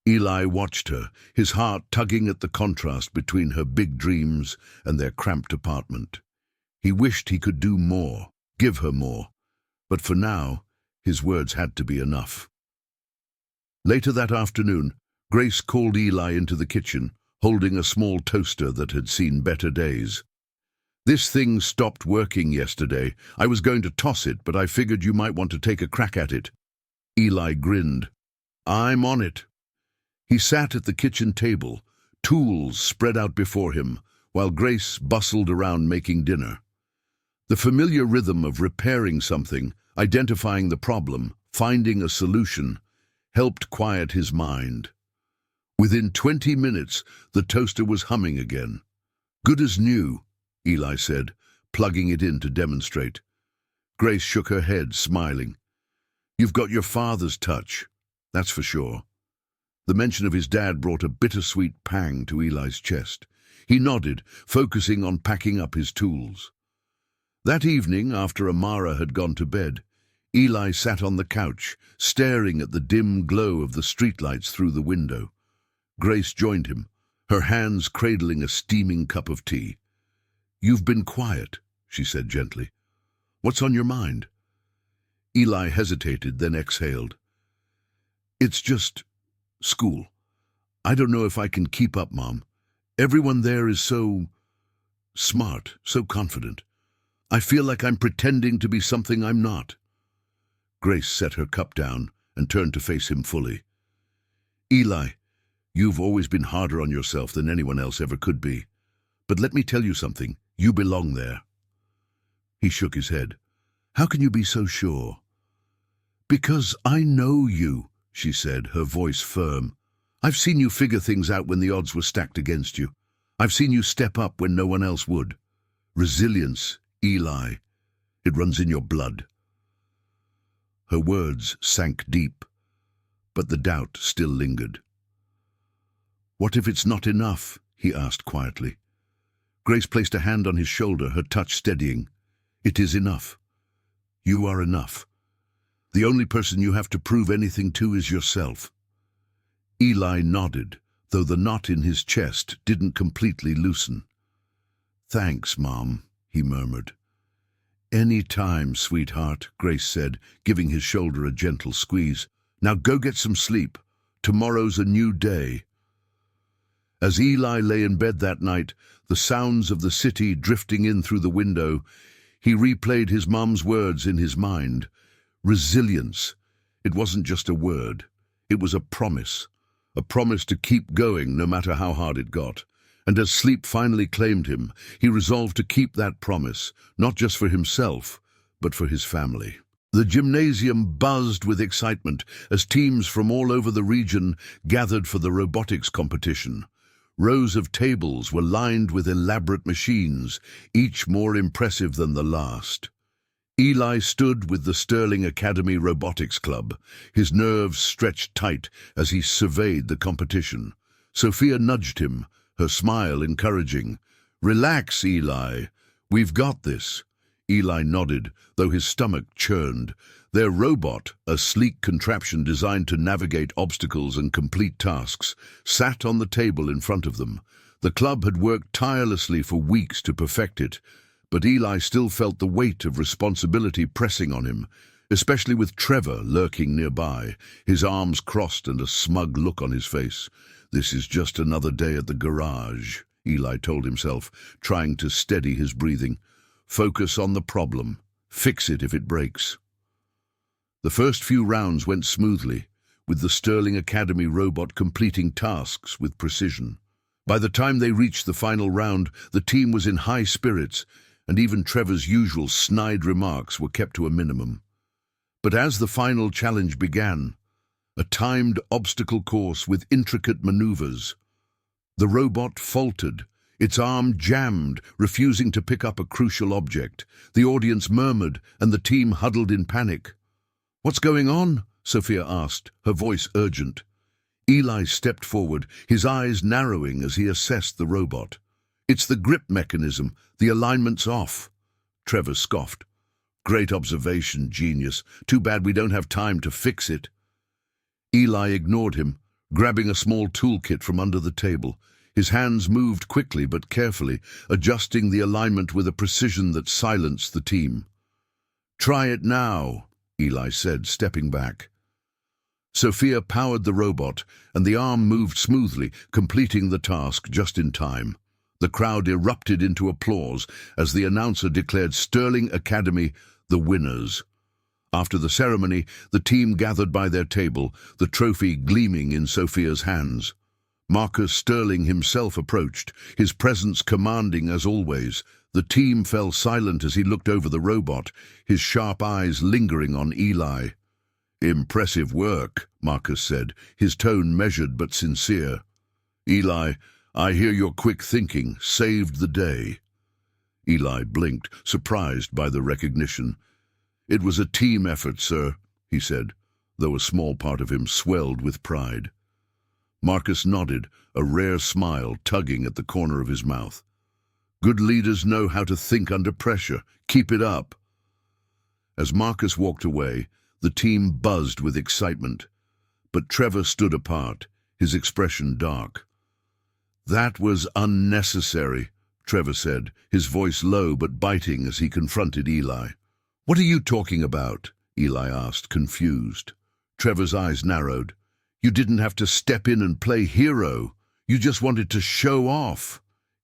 Eli watched her, his heart tugging at the contrast between her big dreams and their cramped apartment. He wished he could do more, give her more, but for now, his words had to be enough. Later that afternoon, Grace called Eli into the kitchen, holding a small toaster that had seen better days. "This thing stopped working yesterday. I was going to toss it, but I figured you might want to take a crack at it." Eli grinned. "I'm on it." He sat at the kitchen table, tools spread out before him, while Grace bustled around making dinner. The familiar rhythm of repairing something, identifying the problem, finding a solution, helped quiet his mind. Within 20 minutes, the toaster was humming again. "Good as new," Eli said, plugging it in to demonstrate. Grace shook her head, smiling. "You've got your father's touch, that's for sure." The mention of his dad brought a bittersweet pang to Eli's chest. He nodded, focusing on packing up his tools. That evening, after Amara had gone to bed, Eli sat on the couch, staring at the dim glow of the streetlights through the window. Grace joined him, her hands cradling a steaming cup of tea. "You've been quiet," she said gently. "What's on your mind?" Eli hesitated, then exhaled. "It's just school. I don't know if I can keep up, Mom. Everyone there is so smart, so confident. I feel like I'm pretending to be something I'm not." Grace set her cup down and turned to face him fully. "Eli, you've always been harder on yourself than anyone else ever could be. But let me tell you something, you belong there." He shook his head. "How can you be so sure?" "Because I know you," she said, her voice firm. "I've seen you figure things out when the odds were stacked against you. I've seen you step up when no one else would. Resilience, Eli, it runs in your blood." Her words sank deep, but the doubt still lingered. "What if it's not enough?" he asked quietly. Grace placed a hand on his shoulder, her touch steadying. "It is enough. You are enough. The only person you have to prove anything to is yourself." Eli nodded, though the knot in his chest didn't completely loosen. "Thanks, Mom," he murmured. "Any time, sweetheart," Grace said, giving his shoulder a gentle squeeze. "Now go get some sleep. Tomorrow's a new day." As Eli lay in bed that night, the sounds of the city drifting in through the window, he replayed his mom's words in his mind. Resilience. It wasn't just a word. It was a promise to keep going no matter how hard it got. And as sleep finally claimed him, he resolved to keep that promise, not just for himself, but for his family. The gymnasium buzzed with excitement as teams from all over the region gathered for the robotics competition. Rows of tables were lined with elaborate machines, each more impressive than the last. Eli stood with the Sterling Academy Robotics Club, his nerves stretched tight as he surveyed the competition. Sophia nudged him, her smile encouraging. "Relax, Eli. We've got this." Eli nodded, though his stomach churned. Their robot, a sleek contraption designed to navigate obstacles and complete tasks, sat on the table in front of them. The club had worked tirelessly for weeks to perfect it, but Eli still felt the weight of responsibility pressing on him, especially with Trevor lurking nearby, his arms crossed and a smug look on his face. "This is just another day at the garage," Eli told himself, trying to steady his breathing. "Focus on the problem. Fix it if it breaks." The first few rounds went smoothly, with the Sterling Academy robot completing tasks with precision. By the time they reached the final round, the team was in high spirits, and even Trevor's usual snide remarks were kept to a minimum. But as the final challenge began, a timed obstacle course with intricate maneuvers, the robot faltered, its arm jammed, refusing to pick up a crucial object. The audience murmured, and the team huddled in panic. "What's going on?" Sophia asked, her voice urgent. Eli stepped forward, his eyes narrowing as he assessed the robot. "It's the grip mechanism. The alignment's off." Trevor scoffed. "Great observation, genius. Too bad we don't have time to fix it." Eli ignored him, grabbing a small toolkit from under the table. His hands moved quickly but carefully, adjusting the alignment with a precision that silenced the team. "Try it now," Eli said, stepping back. Sophia powered the robot, and the arm moved smoothly, completing the task just in time. The crowd erupted into applause as the announcer declared Sterling Academy the winners. After the ceremony, the team gathered by their table, the trophy gleaming in Sophia's hands. Marcus Sterling himself approached, his presence commanding as always. The team fell silent as he looked over the robot, his sharp eyes lingering on Eli. "Impressive work," Marcus said, his tone measured but sincere. "Eli, I hear your quick thinking saved the day." Eli blinked, surprised by the recognition. "It was a team effort, sir," he said, though a small part of him swelled with pride. Marcus nodded, a rare smile tugging at the corner of his mouth. "Good leaders know how to think under pressure. Keep it up." As Marcus walked away, the team buzzed with excitement, but Trevor stood apart, his expression dark. "That was unnecessary," Trevor said, his voice low but biting as he confronted Eli. "What are you talking about?" Eli asked, confused. Trevor's eyes narrowed. "You didn't have to step in and play hero. You just wanted to show off."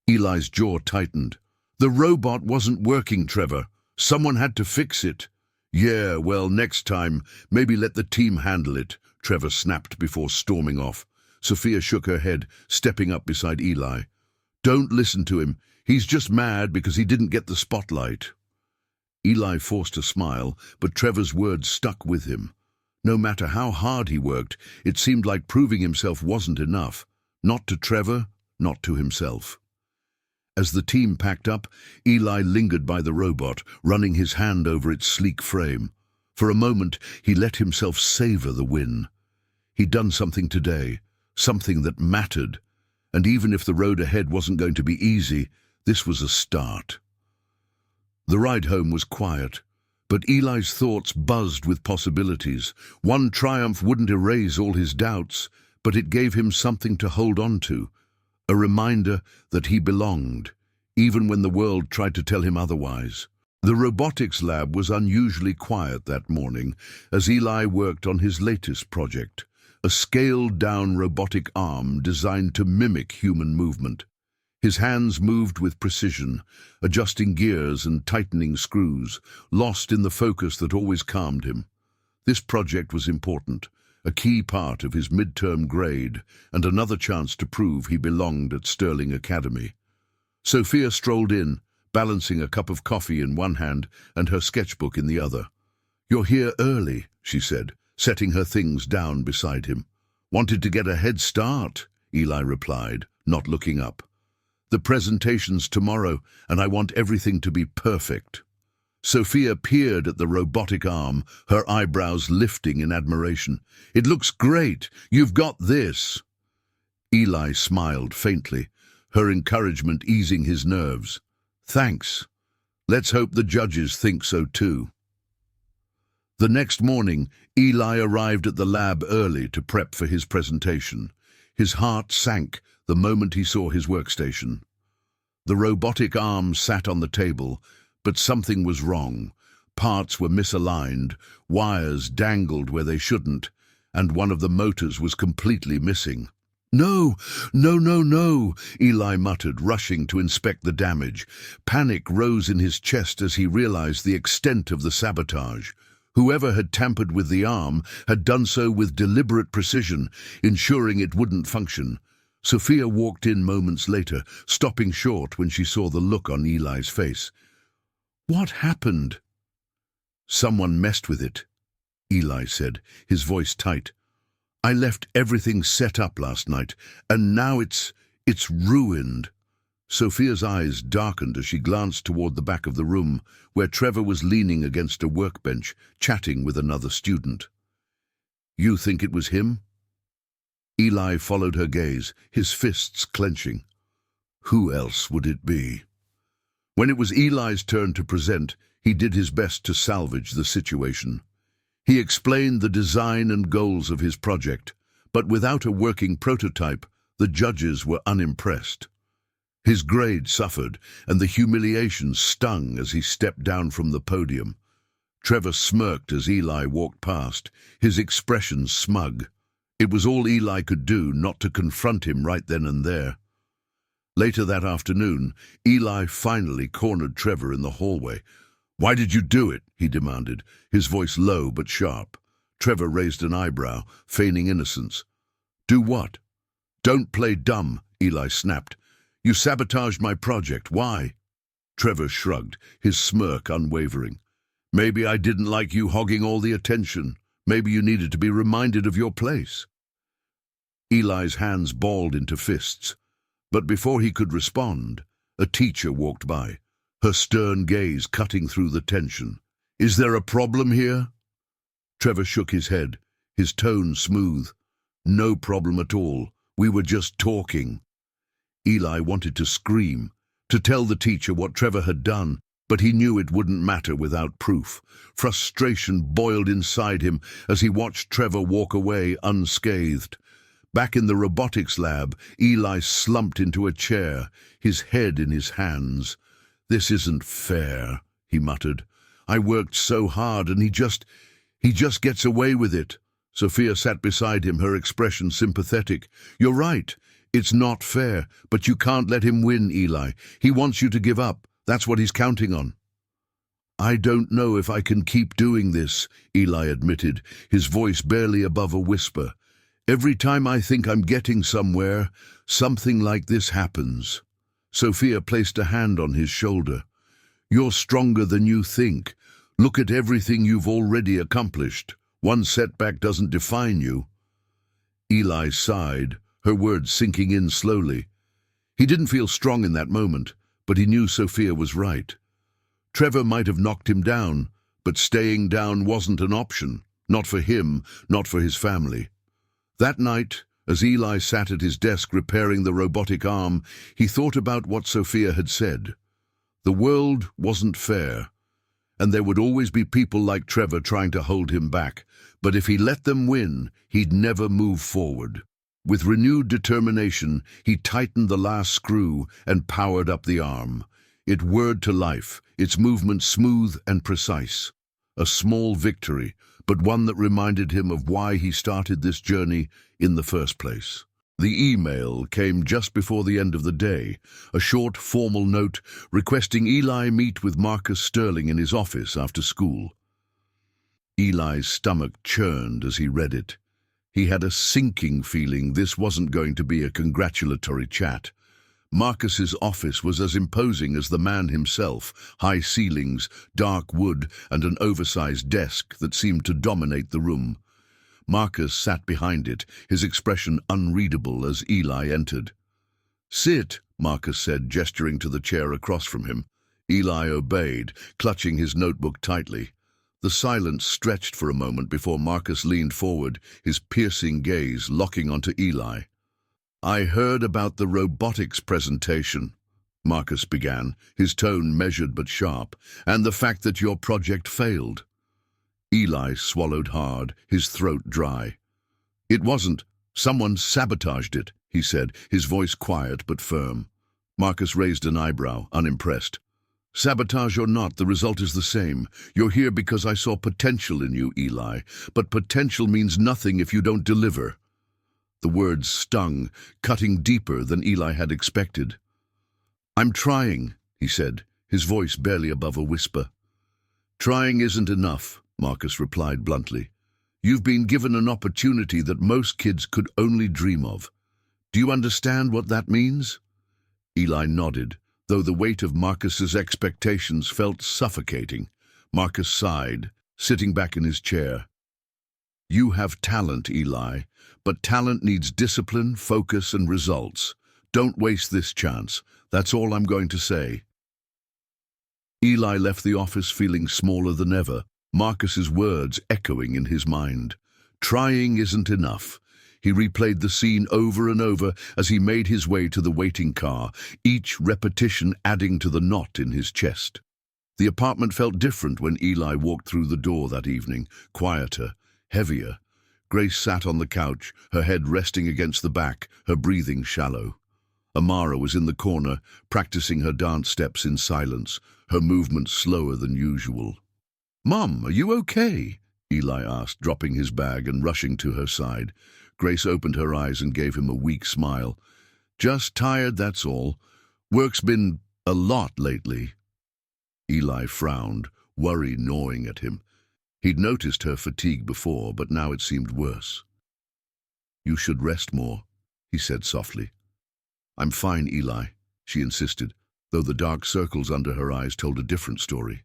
Eli's jaw tightened. "The robot wasn't working, Trevor. Someone had to fix it." "Yeah, well, next time, maybe let the team handle it," Trevor snapped before storming off. Sophia shook her head, stepping up beside Eli. "Don't listen to him. He's just mad because he didn't get the spotlight." Eli forced a smile, but Trevor's words stuck with him. No matter how hard he worked, it seemed like proving himself wasn't enough. Not to Trevor, not to himself. As the team packed up, Eli lingered by the robot, running his hand over its sleek frame. For a moment, he let himself savor the win. He'd done something today, something that mattered, and even if the road ahead wasn't going to be easy, this was a start. The ride home was quiet, but Eli's thoughts buzzed with possibilities. One triumph wouldn't erase all his doubts, but it gave him something to hold on to, a reminder that he belonged, even when the world tried to tell him otherwise. The robotics lab was unusually quiet that morning as Eli worked on his latest project, a scaled-down robotic arm designed to mimic human movement. His hands moved with precision, adjusting gears and tightening screws, lost in the focus that always calmed him. This project was important, a key part of his midterm grade, and another chance to prove he belonged at Sterling Academy. Sophia strolled in, balancing a cup of coffee in one hand and her sketchbook in the other. "You're here early," she said, setting her things down beside him. "Wanted to get a head start," Eli replied, not looking up. "The presentation's tomorrow, and I want everything to be perfect." Sophia peered at the robotic arm, her eyebrows lifting in admiration. "It looks great. You've got this." Eli smiled faintly, her encouragement easing his nerves. "Thanks. Let's hope the judges think so too." The next morning, Eli arrived at the lab early to prep for his presentation. His heart sank the moment he saw his workstation. The robotic arm sat on the table, but something was wrong. Parts were misaligned, wires dangled where they shouldn't, and one of the motors was completely missing. "No, no, no, no," Eli muttered, rushing to inspect the damage. Panic rose in his chest as he realized the extent of the sabotage. Whoever had tampered with the arm had done so with deliberate precision, ensuring it wouldn't function. Sophia walked in moments later, stopping short when she saw the look on Eli's face. "What happened?" "Someone messed with it," Eli said, his voice tight. "I left everything set up last night, and now it's ruined." Sophia's eyes darkened as she glanced toward the back of the room, where Trevor was leaning against a workbench, chatting with another student. "You think it was him?" Eli followed her gaze, his fists clenching. Who else would it be? When it was Eli's turn to present, he did his best to salvage the situation. He explained the design and goals of his project, but without a working prototype, the judges were unimpressed. His grade suffered, and the humiliation stung as he stepped down from the podium. Trevor smirked as Eli walked past, his expression smug. It was all Eli could do not to confront him right then and there. Later that afternoon, Eli finally cornered Trevor in the hallway. "Why did you do it?" he demanded, his voice low but sharp. Trevor raised an eyebrow, feigning innocence. "Do what?" "Don't play dumb," Eli snapped. "You sabotaged my project. Why?" Trevor shrugged, his smirk unwavering. "Maybe I didn't like you hogging all the attention. Maybe you needed to be reminded of your place." Eli's hands balled into fists, but before he could respond, a teacher walked by, her stern gaze cutting through the tension. "Is there a problem here?" Trevor shook his head, his tone smooth. "No problem at all. We were just talking." Eli wanted to scream, to tell the teacher what Trevor had done, but he knew it wouldn't matter without proof. Frustration boiled inside him as he watched Trevor walk away unscathed. Back in the robotics lab, Eli slumped into a chair, his head in his hands. "This isn't fair," he muttered. "I worked so hard and he just gets away with it." Sophia sat beside him, her expression sympathetic. "You're right. It's not fair, but you can't let him win, Eli. He wants you to give up. That's what he's counting on." "I don't know if I can keep doing this," Eli admitted, his voice barely above a whisper. "Every time I think I'm getting somewhere, something like this happens." Sophia placed a hand on his shoulder. "You're stronger than you think. Look at everything you've already accomplished. One setback doesn't define you." Eli sighed, her words sinking in slowly. He didn't feel strong in that moment, but he knew Sophia was right. Trevor might have knocked him down, but staying down wasn't an option. Not for him, not for his family. That night, as Eli sat at his desk repairing the robotic arm, he thought about what Sophia had said. The world wasn't fair, and there would always be people like Trevor trying to hold him back, but if he let them win, he'd never move forward. With renewed determination, he tightened the last screw and powered up the arm. It whirred to life, its movement smooth and precise. A small victory, but one that reminded him of why he started this journey in the first place. The email came just before the end of the day, a short, formal note requesting Eli meet with Marcus Sterling in his office after school. Eli's stomach churned as he read it. He had a sinking feeling this wasn't going to be a congratulatory chat. Marcus's office was as imposing as the man himself, high ceilings, dark wood, and an oversized desk that seemed to dominate the room. Marcus sat behind it, his expression unreadable as Eli entered. "Sit," Marcus said, gesturing to the chair across from him. Eli obeyed, clutching his notebook tightly. The silence stretched for a moment before Marcus leaned forward, his piercing gaze locking onto Eli. "I heard about the robotics presentation," Marcus began, his tone measured but sharp, "and the fact that your project failed." Eli swallowed hard, his throat dry. "It wasn't Someone sabotaged it, he said, his voice quiet but firm. Marcus raised an eyebrow, unimpressed. Sabotage or not, the result is the same. You're here because I saw potential in you, Eli, but potential means nothing if you don't deliver. The words stung, cutting deeper than Eli had expected. I'm trying, he said, his voice barely above a whisper. Trying isn't enough, Marcus replied bluntly. You've been given an opportunity that most kids could only dream of. Do you understand what that means? Eli nodded, though the weight of Marcus's expectations felt suffocating. Marcus sighed, sitting back in his chair. You have talent, Eli, but talent needs discipline, focus, and results. Don't waste this chance. That's all I'm going to say. Eli left the office feeling smaller than ever, Marcus's words echoing in his mind. Trying isn't enough. He replayed the scene over and over as he made his way to the waiting car, each repetition adding to the knot in his chest. The apartment felt different when Eli walked through the door that evening, quieter, heavier. Grace sat on the couch, her head resting against the back, her breathing shallow. Amara was in the corner, practicing her dance steps in silence, her movements slower than usual. "Mom, are you okay?" Eli asked, dropping his bag and rushing to her side. Grace opened her eyes and gave him a weak smile. "Just tired, that's all. Work's been a lot lately." Eli frowned, worry gnawing at him. He'd noticed her fatigue before, but now it seemed worse. "You should rest more," he said softly. "I'm fine, Eli," she insisted, though the dark circles under her eyes told a different story.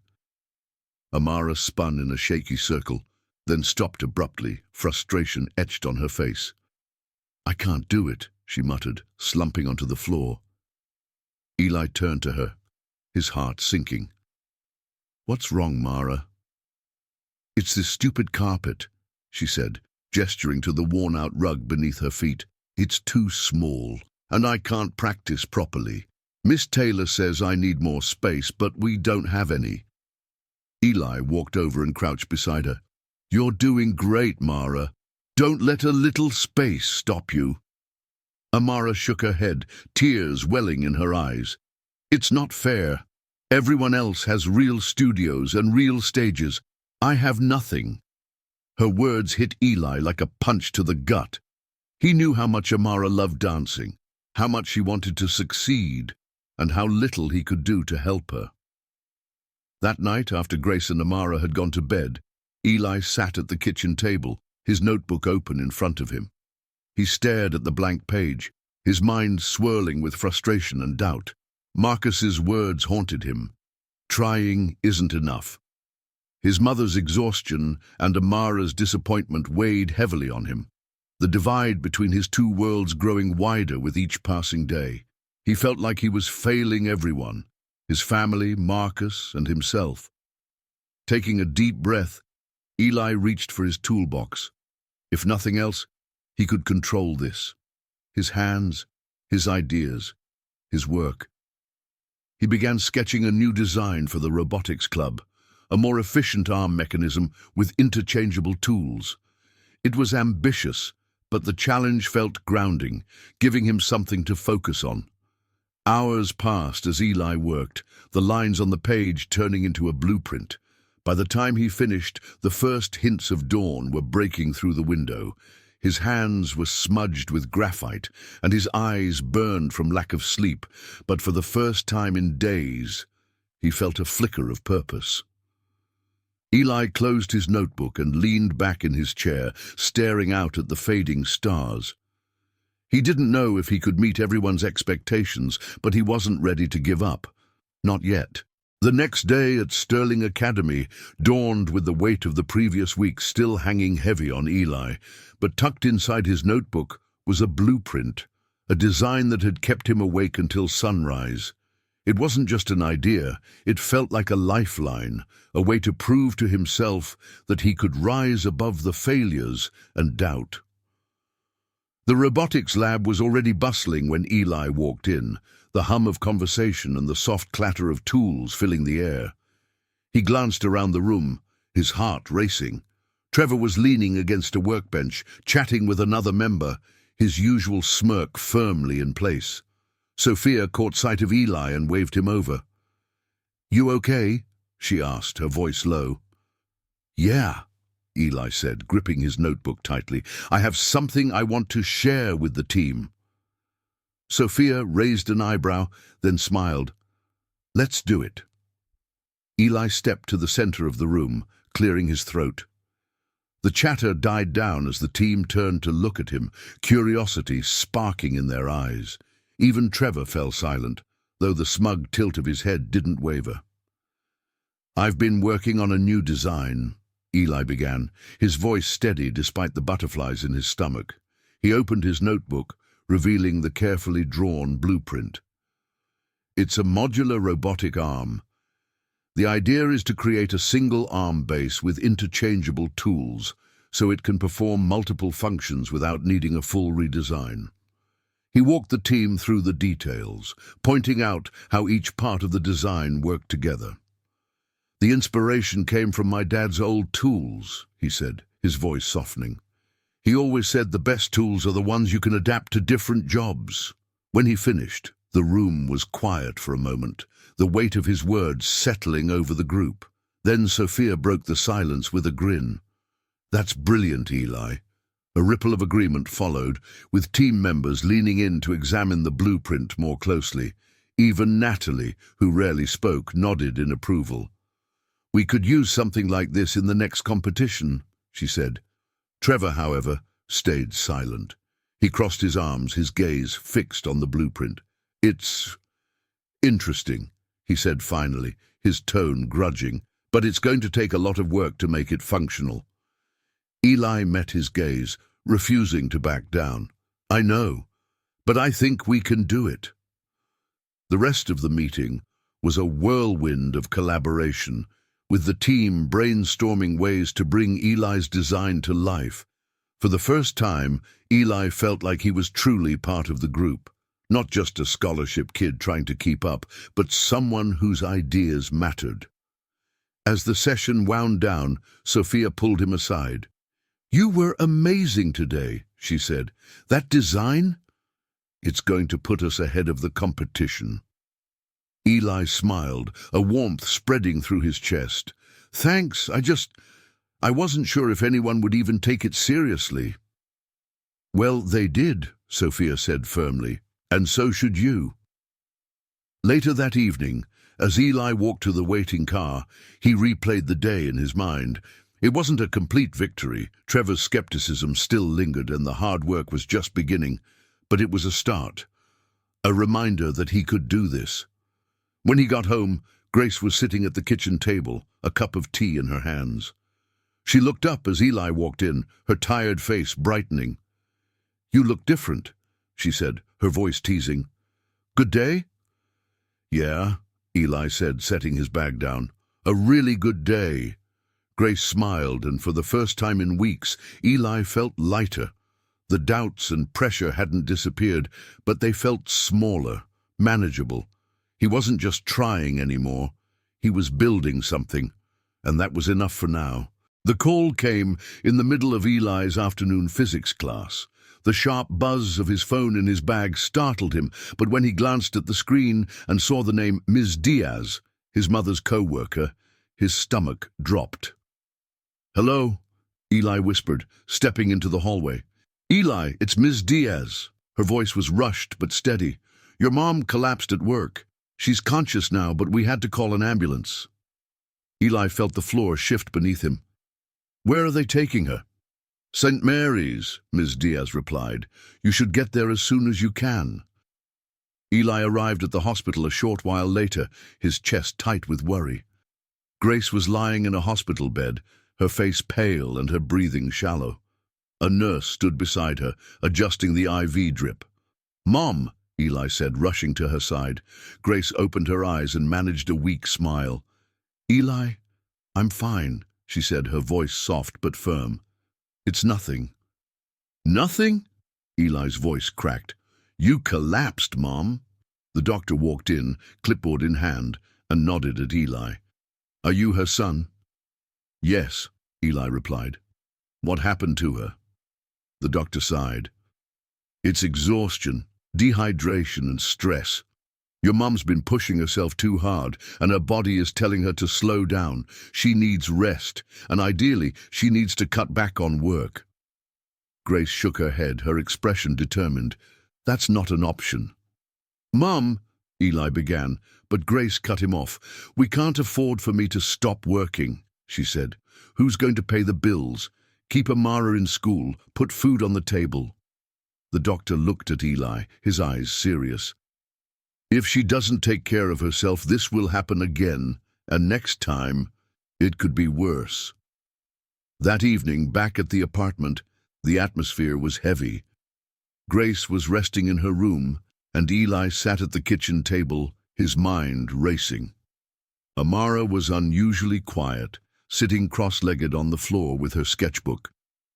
Amara spun in a shaky circle, then stopped abruptly, frustration etched on her face. "I can't do it," she muttered, slumping onto the floor. Eli turned to her, his heart sinking. "What's wrong, Mara?" "It's this stupid carpet," she said, gesturing to the worn-out rug beneath her feet. "It's too small, and I can't practice properly. Miss Taylor says I need more space, but we don't have any." Eli walked over and crouched beside her. "You're doing great, Mara. Don't let a little space stop you." Amara shook her head, tears welling in her eyes. "It's not fair. Everyone else has real studios and real stages. I have nothing." Her words hit Eli like a punch to the gut. He knew how much Amara loved dancing, how much she wanted to succeed, and how little he could do to help her. That night, after Grace and Amara had gone to bed, Eli sat at the kitchen table, his notebook open in front of him. He stared at the blank page, his mind swirling with frustration and doubt. Marcus's words haunted him. Trying isn't enough. His mother's exhaustion and Amara's disappointment weighed heavily on him, the divide between his two worlds growing wider with each passing day. He felt like he was failing everyone, his family, Marcus, and himself. Taking a deep breath, Eli reached for his toolbox. If nothing else, he could control this. His hands, his ideas, his work. He began sketching a new design for the robotics club, a more efficient arm mechanism with interchangeable tools. It was ambitious, but the challenge felt grounding, giving him something to focus on. Hours passed as Eli worked, the lines on the page turning into a blueprint. By the time he finished, the first hints of dawn were breaking through the window. His hands were smudged with graphite, and his eyes burned from lack of sleep, but for the first time in days, he felt a flicker of purpose. Eli closed his notebook and leaned back in his chair, staring out at the fading stars. He didn't know if he could meet everyone's expectations, but he wasn't ready to give up. Not yet. The next day at Sterling Academy dawned with the weight of the previous week still hanging heavy on Eli, but tucked inside his notebook was a blueprint, a design that had kept him awake until sunrise. It wasn't just an idea, it felt like a lifeline, a way to prove to himself that he could rise above the failures and doubt. The robotics lab was already bustling when Eli walked in, the hum of conversation and the soft clatter of tools filling the air. He glanced around the room, his heart racing. Trevor was leaning against a workbench, chatting with another member, his usual smirk firmly in place. Sophia caught sight of Eli and waved him over. "You okay?" she asked, her voice low. "Yeah," Eli said, gripping his notebook tightly. "I have something I want to share with the team." Sophia raised an eyebrow, then smiled. "Let's do it." Eli stepped to the center of the room, clearing his throat. The chatter died down as the team turned to look at him, curiosity sparking in their eyes. Even Trevor fell silent, though the smug tilt of his head didn't waver. "I've been working on a new design," Eli began, his voice steady despite the butterflies in his stomach. He opened his notebook, revealing the carefully drawn blueprint. "It's a modular robotic arm. The idea is to create a single arm base with interchangeable tools, so it can perform multiple functions without needing a full redesign." He walked the team through the details, pointing out how each part of the design worked together. "The inspiration came from my dad's old tools," he said, his voice softening. "He always said the best tools are the ones you can adapt to different jobs." When he finished, the room was quiet for a moment, the weight of his words settling over the group. Then Sophia broke the silence with a grin. "That's brilliant, Eli." A ripple of agreement followed, with team members leaning in to examine the blueprint more closely. Even Natalie, who rarely spoke, nodded in approval. "We could use something like this in the next competition," she said. Trevor, however, stayed silent. He crossed his arms, his gaze fixed on the blueprint. "It's interesting," he said finally, his tone grudging, "but it's going to take a lot of work to make it functional." Eli met his gaze, refusing to back down. "I know, but I think we can do it." The rest of the meeting was a whirlwind of collaboration, with the team brainstorming ways to bring Eli's design to life. For the first time, Eli felt like he was truly part of the group, not just a scholarship kid trying to keep up, but someone whose ideas mattered. As the session wound down, Sophia pulled him aside. "You were amazing today," she said. "That design? It's going to put us ahead of the competition." Eli smiled, a warmth spreading through his chest. "Thanks, I wasn't sure if anyone would even take it seriously." "Well, they did," Sophia said firmly, "and so should you." Later that evening, as Eli walked to the waiting car, he replayed the day in his mind. It wasn't a complete victory. Trevor's skepticism still lingered and the hard work was just beginning, but it was a start, a reminder that he could do this. When he got home, Grace was sitting at the kitchen table, a cup of tea in her hands. She looked up as Eli walked in, her tired face brightening. "You look different," she said, her voice teasing. "Good day?" "Yeah," Eli said, setting his bag down. "A really good day." Grace smiled, and for the first time in weeks, Eli felt lighter. The doubts and pressure hadn't disappeared, but they felt smaller, manageable. He wasn't just trying anymore. He was building something, and that was enough for now. The call came in the middle of Eli's afternoon physics class. The sharp buzz of his phone in his bag startled him, but when he glanced at the screen and saw the name Ms. Diaz, his mother's co-worker, his stomach dropped. "Hello," Eli whispered, stepping into the hallway. "Eli, it's Ms. Diaz." Her voice was rushed but steady. "Your mom collapsed at work. She's conscious now, but we had to call an ambulance." Eli felt the floor shift beneath him. "Where are they taking her?" "St. Mary's," Ms. Diaz replied. "You should get there as soon as you can." Eli arrived at the hospital a short while later, his chest tight with worry. Grace was lying in a hospital bed, her face pale and her breathing shallow. A nurse stood beside her, adjusting the IV drip. "Mom," Eli said, rushing to her side. Grace opened her eyes and managed a weak smile. "Eli, I'm fine," she said, her voice soft but firm. "It's nothing." "Nothing?" Eli's voice cracked. "You collapsed, Mom." The doctor walked in, clipboard in hand, and nodded at Eli. "Are you her son?" "Yes," Eli replied. "What happened to her?" The doctor sighed. It's exhaustion, dehydration, and stress. Your mum's been pushing herself too hard, and her body is telling her to slow down. She needs rest, and ideally, she needs to cut back on work. Grace shook her head, her expression determined. That's not an option. Mum, Eli began, but Grace cut him off. We can't afford for me to stop working, she said. Who's going to pay the bills? Keep Amara in school, put food on the table. The doctor looked at Eli, his eyes serious. If she doesn't take care of herself, this will happen again, and next time, it could be worse. That evening, back at the apartment, the atmosphere was heavy. Grace was resting in her room, and Eli sat at the kitchen table, his mind racing. Amara was unusually quiet, sitting cross-legged on the floor with her sketchbook.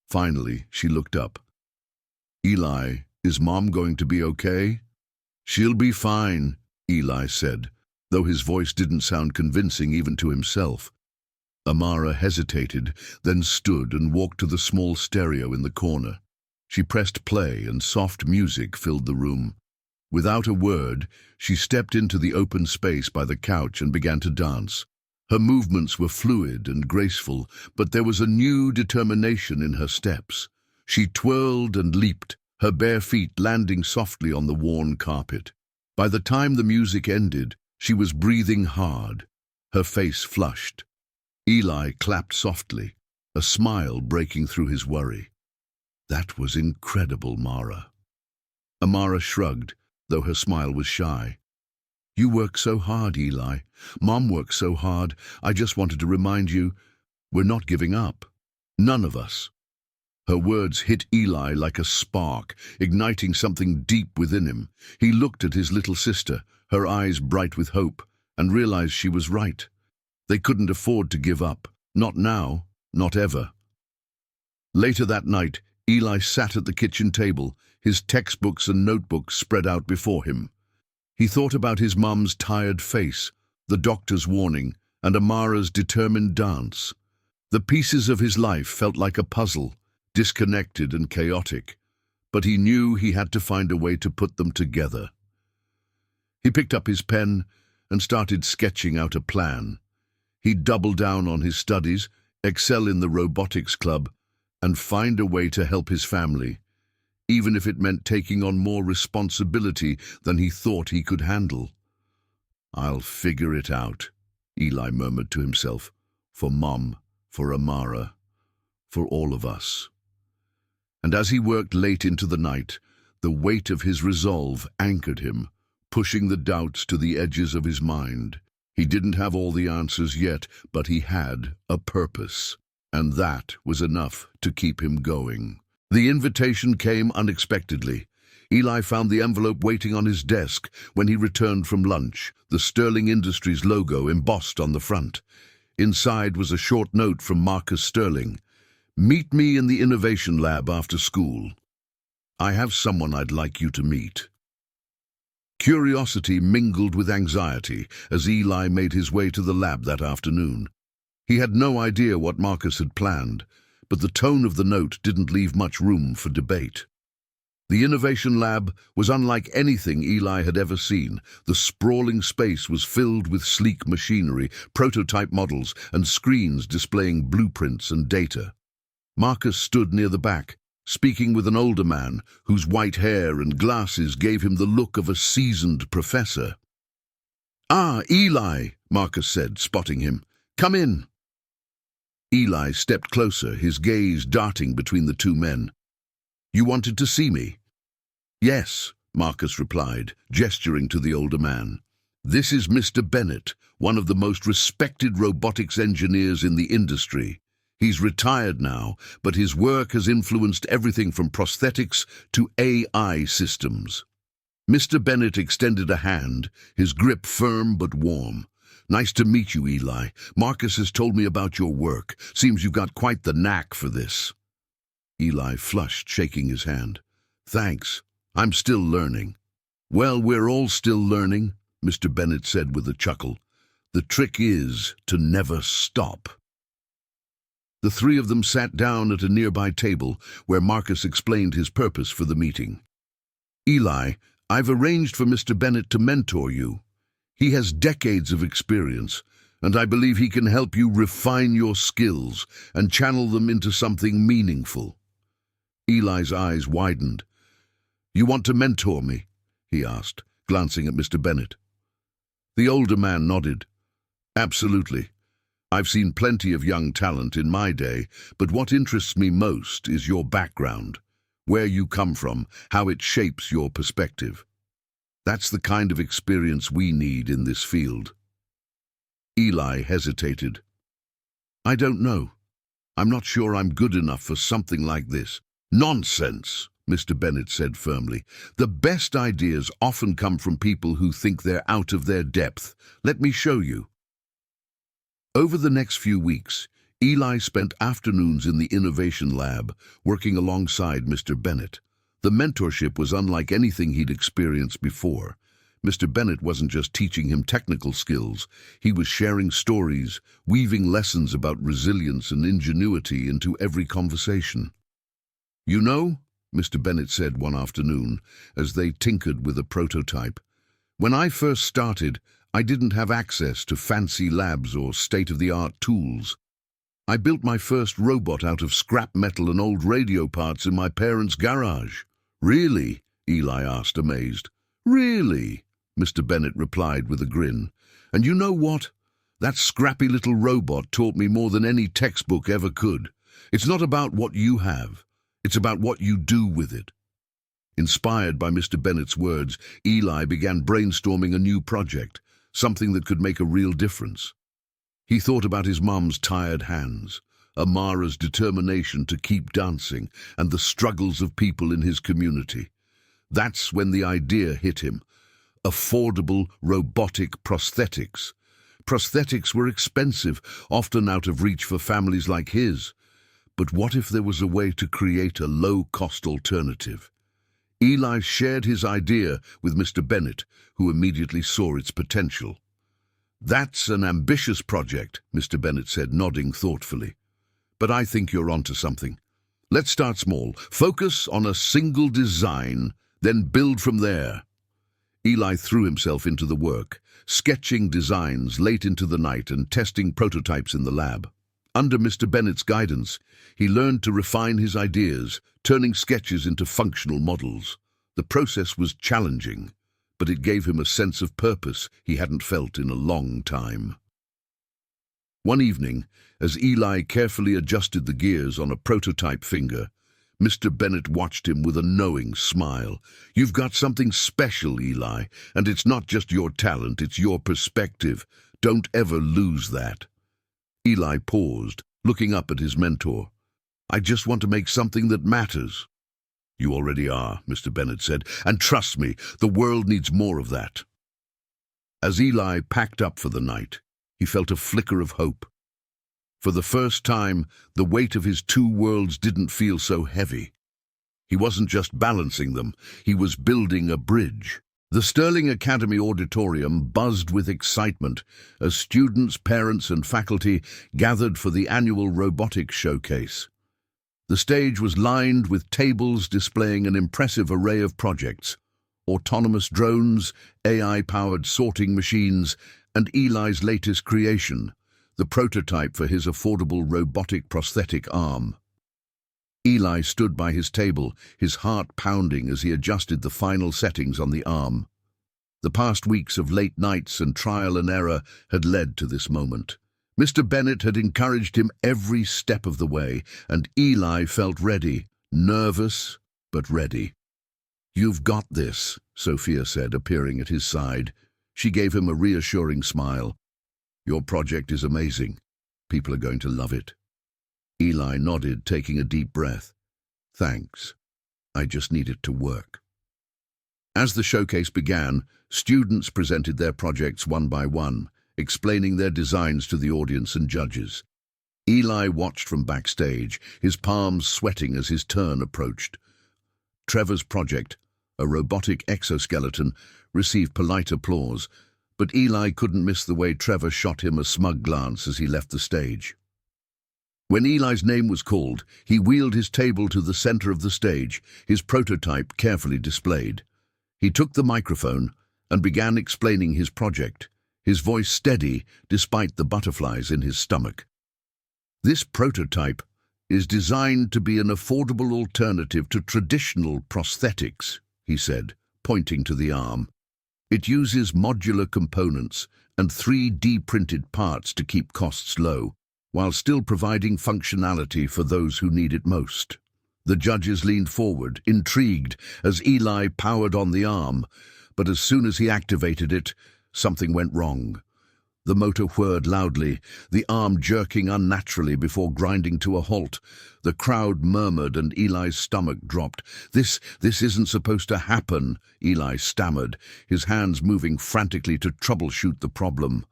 Finally, she looked up. Eli, is Mom going to be okay? She'll be fine, Eli said, though his voice didn't sound convincing even to himself. Amara hesitated, then stood and walked to the small stereo in the corner. She pressed play and soft music filled the room. Without a word, she stepped into the open space by the couch and began to dance. Her movements were fluid and graceful, but there was a new determination in her steps. She twirled and leaped, her bare feet landing softly on the worn carpet. By the time the music ended, she was breathing hard, her face flushed. Eli clapped softly, a smile breaking through his worry. That was incredible, Mara. Amara shrugged, though her smile was shy. You work so hard, Eli. Mom works so hard. I just wanted to remind you, we're not giving up. None of us. Her words hit Eli like a spark, igniting something deep within him. He looked at his little sister, her eyes bright with hope, and realized she was right. They couldn't afford to give up. Not now, not ever. Later that night, Eli sat at the kitchen table, his textbooks and notebooks spread out before him. He thought about his mum's tired face, the doctor's warning, and Amara's determined dance. The pieces of his life felt like a puzzle, disconnected and chaotic, but he knew he had to find a way to put them together. He picked up his pen and started sketching out a plan. He'd double down on his studies, excel in the robotics club, and find a way to help his family, even if it meant taking on more responsibility than he thought he could handle. I'll figure it out, Eli murmured to himself, for Mom, for Amara, for all of us. And as he worked late into the night, the weight of his resolve anchored him, pushing the doubts to the edges of his mind. He didn't have all the answers yet, but he had a purpose, and that was enough to keep him going. The invitation came unexpectedly. Eli found the envelope waiting on his desk when he returned from lunch, the Sterling Industries logo embossed on the front. Inside was a short note from Marcus Sterling. Meet me in the Innovation Lab after school. I have someone I'd like you to meet. Curiosity mingled with anxiety as Eli made his way to the lab that afternoon. He had no idea what Marcus had planned, but the tone of the note didn't leave much room for debate. The Innovation Lab was unlike anything Eli had ever seen. The sprawling space was filled with sleek machinery, prototype models, and screens displaying blueprints and data. Marcus stood near the back, speaking with an older man whose white hair and glasses gave him the look of a seasoned professor. "Ah, Eli," Marcus said, spotting him. "Come in." Eli stepped closer, his gaze darting between the two men. "You wanted to see me?" "Yes," Marcus replied, gesturing to the older man. "This is Mr. Bennett, one of the most respected robotics engineers in the industry. He's retired now, but his work has influenced everything from prosthetics to AI systems." Mr. Bennett extended a hand, his grip firm but warm. "Nice to meet you, Eli. Marcus has told me about your work. Seems you've got quite the knack for this." Eli flushed, shaking his hand. "Thanks. I'm still learning." "Well, we're all still learning," Mr. Bennett said with a chuckle. "The trick is to never stop." The three of them sat down at a nearby table where Marcus explained his purpose for the meeting. Eli, I've arranged for Mr. Bennett to mentor you. He has decades of experience, and I believe he can help you refine your skills and channel them into something meaningful. Eli's eyes widened. You want to mentor me? He asked, glancing at Mr. Bennett. The older man nodded. Absolutely. I've seen plenty of young talent in my day, but what interests me most is your background, where you come from, how it shapes your perspective. That's the kind of experience we need in this field. Eli hesitated. I don't know. I'm not sure I'm good enough for something like this. Nonsense, Mr. Bennett said firmly. The best ideas often come from people who think they're out of their depth. Let me show you. Over the next few weeks, Eli spent afternoons in the Innovation Lab, working alongside Mr. Bennett. The mentorship was unlike anything he'd experienced before. Mr. Bennett wasn't just teaching him technical skills, he was sharing stories, weaving lessons about resilience and ingenuity into every conversation. You know, Mr. Bennett said one afternoon, as they tinkered with a prototype, when I first started, I didn't have access to fancy labs or state-of-the-art tools. I built my first robot out of scrap metal and old radio parts in my parents' garage. Really? Eli asked, amazed. Really? Mr. Bennett replied with a grin. And you know what? That scrappy little robot taught me more than any textbook ever could. It's not about what you have. It's about what you do with it. Inspired by Mr. Bennett's words, Eli began brainstorming a new project, something that could make a real difference. He thought about his mum's tired hands, Amara's determination to keep dancing, and the struggles of people in his community. That's when the idea hit him. Affordable robotic prosthetics. Prosthetics were expensive, often out of reach for families like his. But what if there was a way to create a low-cost alternative? Eli shared his idea with Mr. Bennett, who immediately saw its potential. That's an ambitious project, Mr. Bennett said, nodding thoughtfully. But I think you're onto something. Let's start small. Focus on a single design, then build from there. Eli threw himself into the work, sketching designs late into the night and testing prototypes in the lab. Under Mr. Bennett's guidance, he learned to refine his ideas, turning sketches into functional models. The process was challenging, but it gave him a sense of purpose he hadn't felt in a long time. One evening, as Eli carefully adjusted the gears on a prototype finger, Mr. Bennett watched him with a knowing smile. You've got something special, Eli, and it's not just your talent, it's your perspective. Don't ever lose that. Eli paused, looking up at his mentor. I just want to make something that matters. You already are, Mr. Bennett said, and trust me, the world needs more of that. As Eli packed up for the night, he felt a flicker of hope. For the first time, the weight of his two worlds didn't feel so heavy. He wasn't just balancing them, he was building a bridge. The Sterling Academy auditorium buzzed with excitement as students, parents, and faculty gathered for the annual robotics showcase. The stage was lined with tables displaying an impressive array of projects: autonomous drones, AI-powered sorting machines, and Eli's latest creation, the prototype for his affordable robotic prosthetic arm. Eli stood by his table, his heart pounding as he adjusted the final settings on the arm. The past weeks of late nights and trial and error had led to this moment. Mr. Bennett had encouraged him every step of the way, and Eli felt ready, nervous, but ready. You've got this, Sophia said, appearing at his side. She gave him a reassuring smile. Your project is amazing. People are going to love it. Eli nodded, taking a deep breath. Thanks. I just need it to work. As the showcase began, students presented their projects one by one, explaining their designs to the audience and judges. Eli watched from backstage, his palms sweating as his turn approached. Trevor's project, a robotic exoskeleton, received polite applause, but Eli couldn't miss the way Trevor shot him a smug glance as he left the stage. When Eli's name was called, he wheeled his table to the center of the stage, his prototype carefully displayed. He took the microphone and began explaining his project, his voice steady despite the butterflies in his stomach. This prototype is designed to be an affordable alternative to traditional prosthetics, he said, pointing to the arm. It uses modular components and 3D printed parts to keep costs low, while still providing functionality for those who need it most. The judges leaned forward, intrigued, as Eli powered on the arm, but as soon as he activated it, something went wrong. The motor whirred loudly, the arm jerking unnaturally before grinding to a halt. The crowd murmured and Eli's stomach dropped. This isn't supposed to happen," Eli stammered, his hands moving frantically to troubleshoot the problem.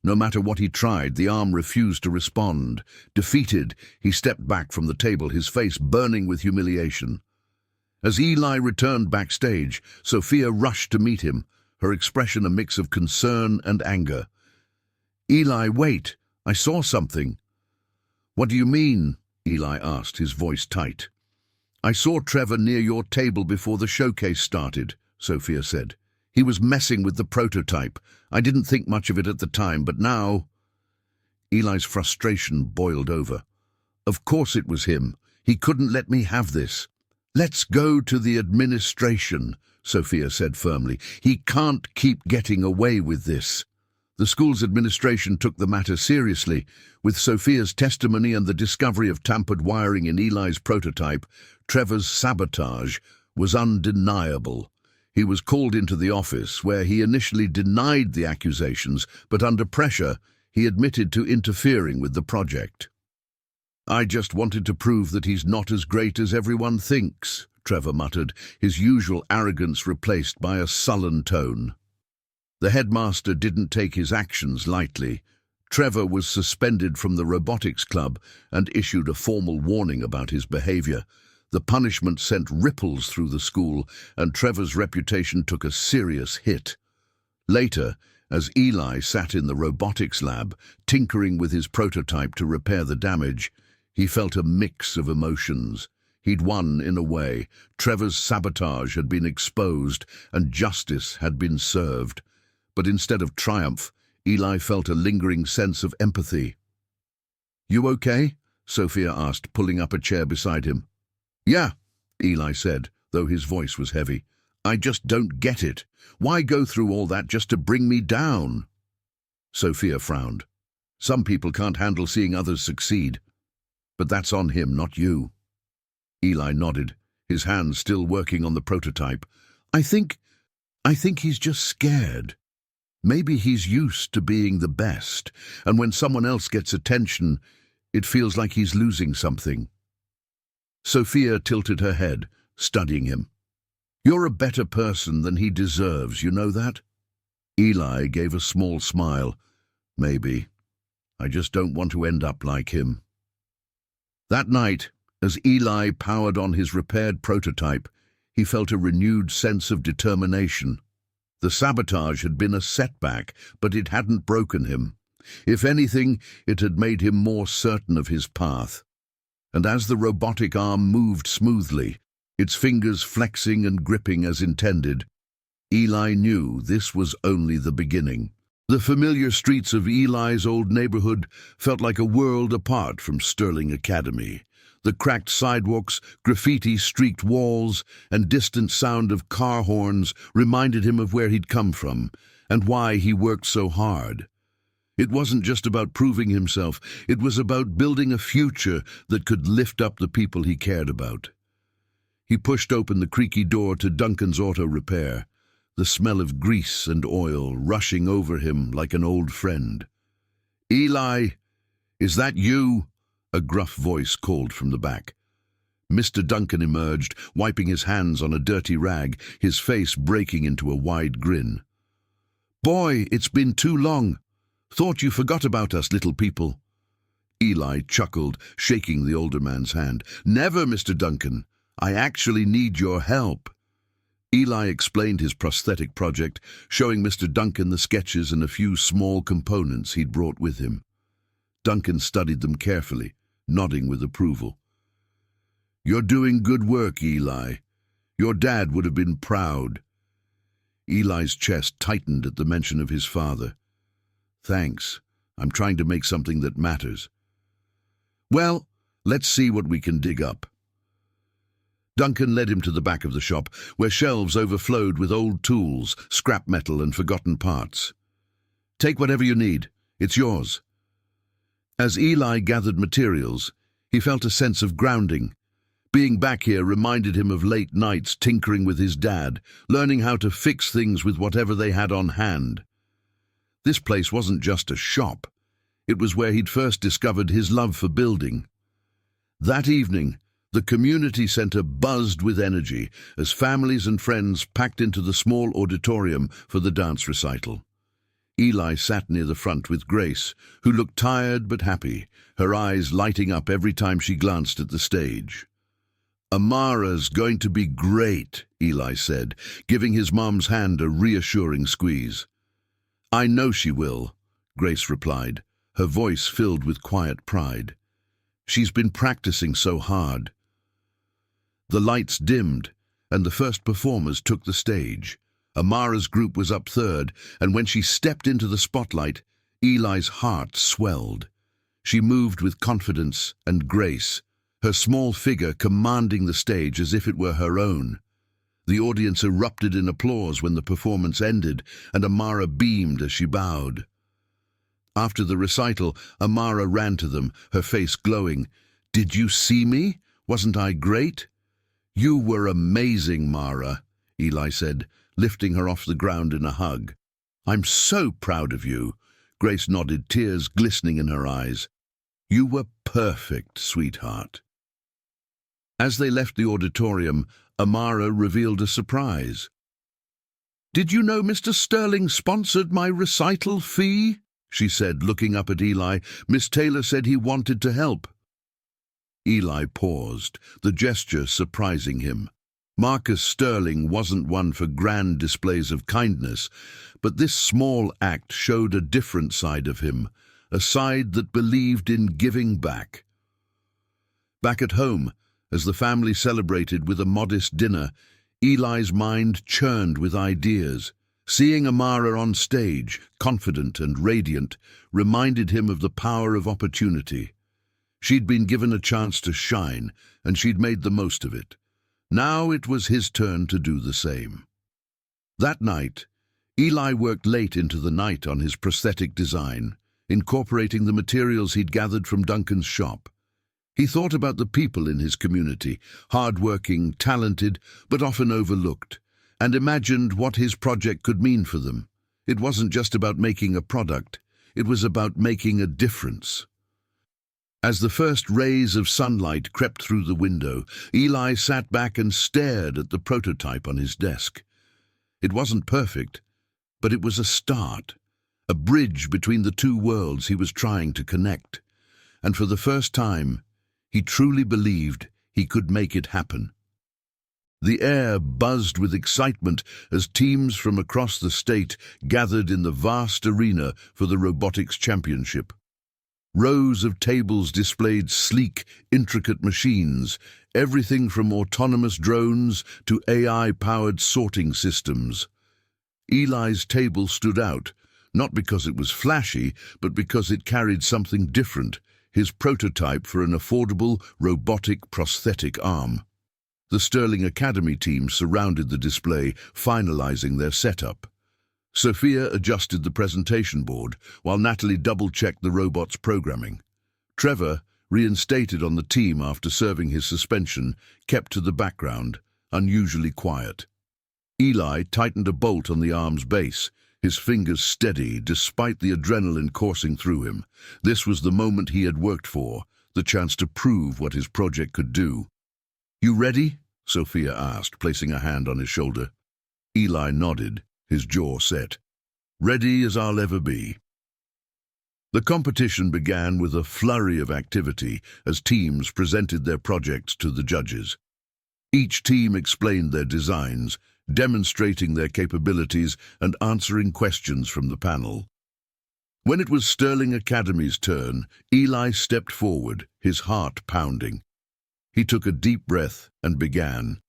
No matter what he tried, the arm refused to respond. Defeated, he stepped back from the table, his face burning with humiliation. As Eli returned backstage, Sophia rushed to meet him, her expression a mix of concern and anger. "Eli, wait, I saw something." "What do you mean?" Eli asked, his voice tight. "I saw Trevor near your table before the showcase started," Sophia said. "He was messing with the prototype. I didn't think much of it at the time, but now—" Eli's frustration boiled over. "Of course it was him. He couldn't let me have this." "Let's go to the administration," Sophia said firmly. "He can't keep getting away with this." The school's administration took the matter seriously. With Sophia's testimony and the discovery of tampered wiring in Eli's prototype, Trevor's sabotage was undeniable. He was called into the office, where he initially denied the accusations, but under pressure, he admitted to interfering with the project. "I just wanted to prove that he's not as great as everyone thinks," Trevor muttered, his usual arrogance replaced by a sullen tone. The headmaster didn't take his actions lightly. Trevor was suspended from the robotics club and issued a formal warning about his behavior. The punishment sent ripples through the school, and Trevor's reputation took a serious hit. Later, as Eli sat in the robotics lab, tinkering with his prototype to repair the damage, he felt a mix of emotions. He'd won in a way. Trevor's sabotage had been exposed, and justice had been served. But instead of triumph, Eli felt a lingering sense of empathy. "You okay?" Sophia asked, pulling up a chair beside him. "Yeah," Eli said, though his voice was heavy. "I just don't get it. Why go through all that just to bring me down?" Sophia frowned. "Some people can't handle seeing others succeed. But that's on him, not you." Eli nodded, his hands still working on the prototype. I think he's just scared. Maybe he's used to being the best, and when someone else gets attention, it feels like he's losing something." Sophia tilted her head, studying him. "You're a better person than he deserves, you know that?" Eli gave a small smile. "Maybe. I just don't want to end up like him." That night, as Eli powered on his repaired prototype, he felt a renewed sense of determination. The sabotage had been a setback, but it hadn't broken him. If anything, it had made him more certain of his path. And as the robotic arm moved smoothly, its fingers flexing and gripping as intended, Eli knew this was only the beginning. The familiar streets of Eli's old neighborhood felt like a world apart from Sterling Academy. The cracked sidewalks, graffiti-streaked walls, and distant sound of car horns reminded him of where he'd come from and why he worked so hard. It wasn't just about proving himself, it was about building a future that could lift up the people he cared about. He pushed open the creaky door to Duncan's Auto Repair, the smell of grease and oil rushing over him like an old friend. "Eli, is that you?" A gruff voice called from the back. Mr. Duncan emerged, wiping his hands on a dirty rag, his face breaking into a wide grin. "Boy, it's been too long. Thought you forgot about us, little people." Eli chuckled, shaking the older man's hand. "Never, Mr. Duncan. I actually need your help." Eli explained his prosthetic project, showing Mr. Duncan the sketches and a few small components he'd brought with him. Duncan studied them carefully, nodding with approval. "You're doing good work, Eli. Your dad would have been proud." Eli's chest tightened at the mention of his father. Thanks. I'm trying to make something that matters. Well, let's see what we can dig up. Duncan led him to the back of the shop, where shelves overflowed with old tools, scrap metal and forgotten parts. Take whatever you need. It's yours. As Eli gathered materials, he felt a sense of grounding. Being back here reminded him of late nights tinkering with his dad, learning how to fix things with whatever they had on hand. This place wasn't just a shop. It was where he'd first discovered his love for building. That evening, the community center buzzed with energy as families and friends packed into the small auditorium for the dance recital. Eli sat near the front with Grace, who looked tired but happy, her eyes lighting up every time she glanced at the stage. Amara's going to be great, Eli said, giving his mom's hand a reassuring squeeze. I know she will, Grace replied, her voice filled with quiet pride. She's been practicing so hard. The lights dimmed, and the first performers took the stage. Amara's group was up third, and when she stepped into the spotlight, Eli's heart swelled. She moved with confidence and grace, her small figure commanding the stage as if it were her own. The audience erupted in applause when the performance ended, and Amara beamed as she bowed. After the recital, Amara ran to them, her face glowing. "Did you see me? Wasn't I great?" "You were amazing, Mara," Eli said, lifting her off the ground in a hug. "I'm so proud of you." Grace nodded, tears glistening in her eyes. "You were perfect, sweetheart." As they left the auditorium, Amara revealed a surprise. "Did you know Mr. Sterling sponsored my recital fee?" she said, looking up at Eli. "Miss Taylor said he wanted to help." Eli paused, the gesture surprising him. Marcus Sterling wasn't one for grand displays of kindness, but this small act showed a different side of him, a side that believed in giving back. Back at home, as the family celebrated with a modest dinner, Eli's mind churned with ideas. Seeing Amara on stage, confident and radiant, reminded him of the power of opportunity. She'd been given a chance to shine, and she'd made the most of it. Now it was his turn to do the same. That night, Eli worked late into the night on his prosthetic design, incorporating the materials he'd gathered from Duncan's shop. He thought about the people in his community, hard-working, talented, but often overlooked, and imagined what his project could mean for them. It wasn't just about making a product, it was about making a difference. As the first rays of sunlight crept through the window, Eli sat back and stared at the prototype on his desk. It wasn't perfect, but it was a start, a bridge between the two worlds he was trying to connect. And for the first time, he truly believed he could make it happen. The air buzzed with excitement as teams from across the state gathered in the vast arena for the Robotics Championship. Rows of tables displayed sleek, intricate machines, everything from autonomous drones to AI-powered sorting systems. Eli's table stood out, not because it was flashy, but because it carried something different, his prototype for an affordable, robotic prosthetic arm. The Sterling Academy team surrounded the display, finalizing their setup. Sophia adjusted the presentation board, while Natalie double-checked the robot's programming. Trevor, reinstated on the team after serving his suspension, kept to the background, unusually quiet. Eli tightened a bolt on the arm's base, his fingers steady despite the adrenaline coursing through him. This was the moment he had worked for, the chance to prove what his project could do. "You ready?" Sophia asked, placing a hand on his shoulder. Eli nodded, his jaw set. "Ready as I'll ever be." The competition began with a flurry of activity as teams presented their projects to the judges. Each team explained their designs, demonstrating their capabilities and answering questions from the panel. When it was Sterling Academy's turn, Eli stepped forward, his heart pounding. He took a deep breath and began.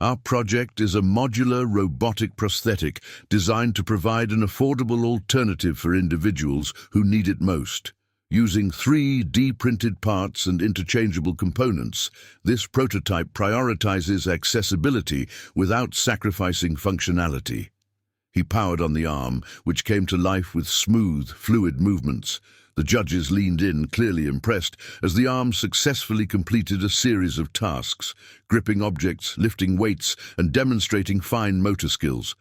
Our project is a modular robotic prosthetic designed to provide an affordable alternative for individuals who need it most. Using 3D-printed parts and interchangeable components, this prototype prioritizes accessibility without sacrificing functionality. He powered on the arm, which came to life with smooth, fluid movements. The judges leaned in, clearly impressed, as the arm successfully completed a series of tasks, gripping objects, lifting weights, and demonstrating fine motor skills.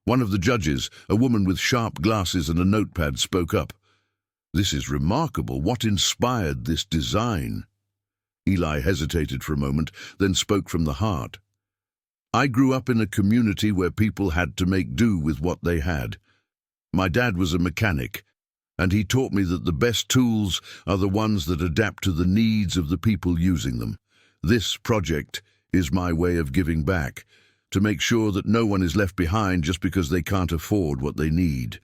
One of the judges, a woman with sharp glasses and a notepad, spoke up. "This is remarkable. What inspired this design?" Eli hesitated for a moment, then spoke from the heart. "I grew up in a community where people had to make do with what they had. My dad was a mechanic, and he taught me that the best tools are the ones that adapt to the needs of the people using them. This project is my way of giving back, to make sure that no one is left behind just because they can't afford what they need."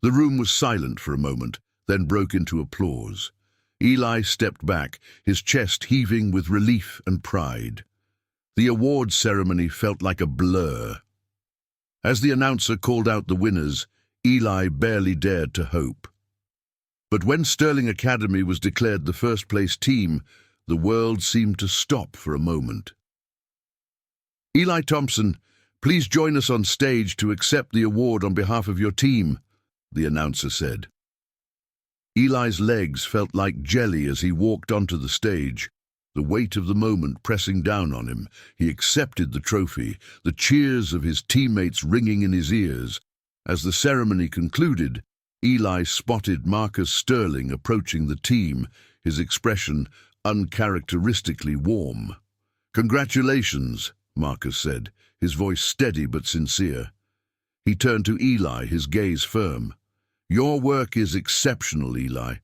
The room was silent for a moment, then broke into applause. Eli stepped back, his chest heaving with relief and pride. The awards ceremony felt like a blur. As the announcer called out the winners, Eli barely dared to hope. But when Sterling Academy was declared the first-place team, the world seemed to stop for a moment. "Eli Thompson, please join us on stage to accept the award on behalf of your team," the announcer said. Eli's legs felt like jelly as he walked onto the stage. The weight of the moment pressing down on him, he accepted the trophy, the cheers of his teammates ringing in his ears. As the ceremony concluded, Eli spotted Marcus Sterling approaching the team, his expression uncharacteristically warm. "Congratulations," Marcus said, his voice steady but sincere. He turned to Eli, his gaze firm. "Your work is exceptional, Eli.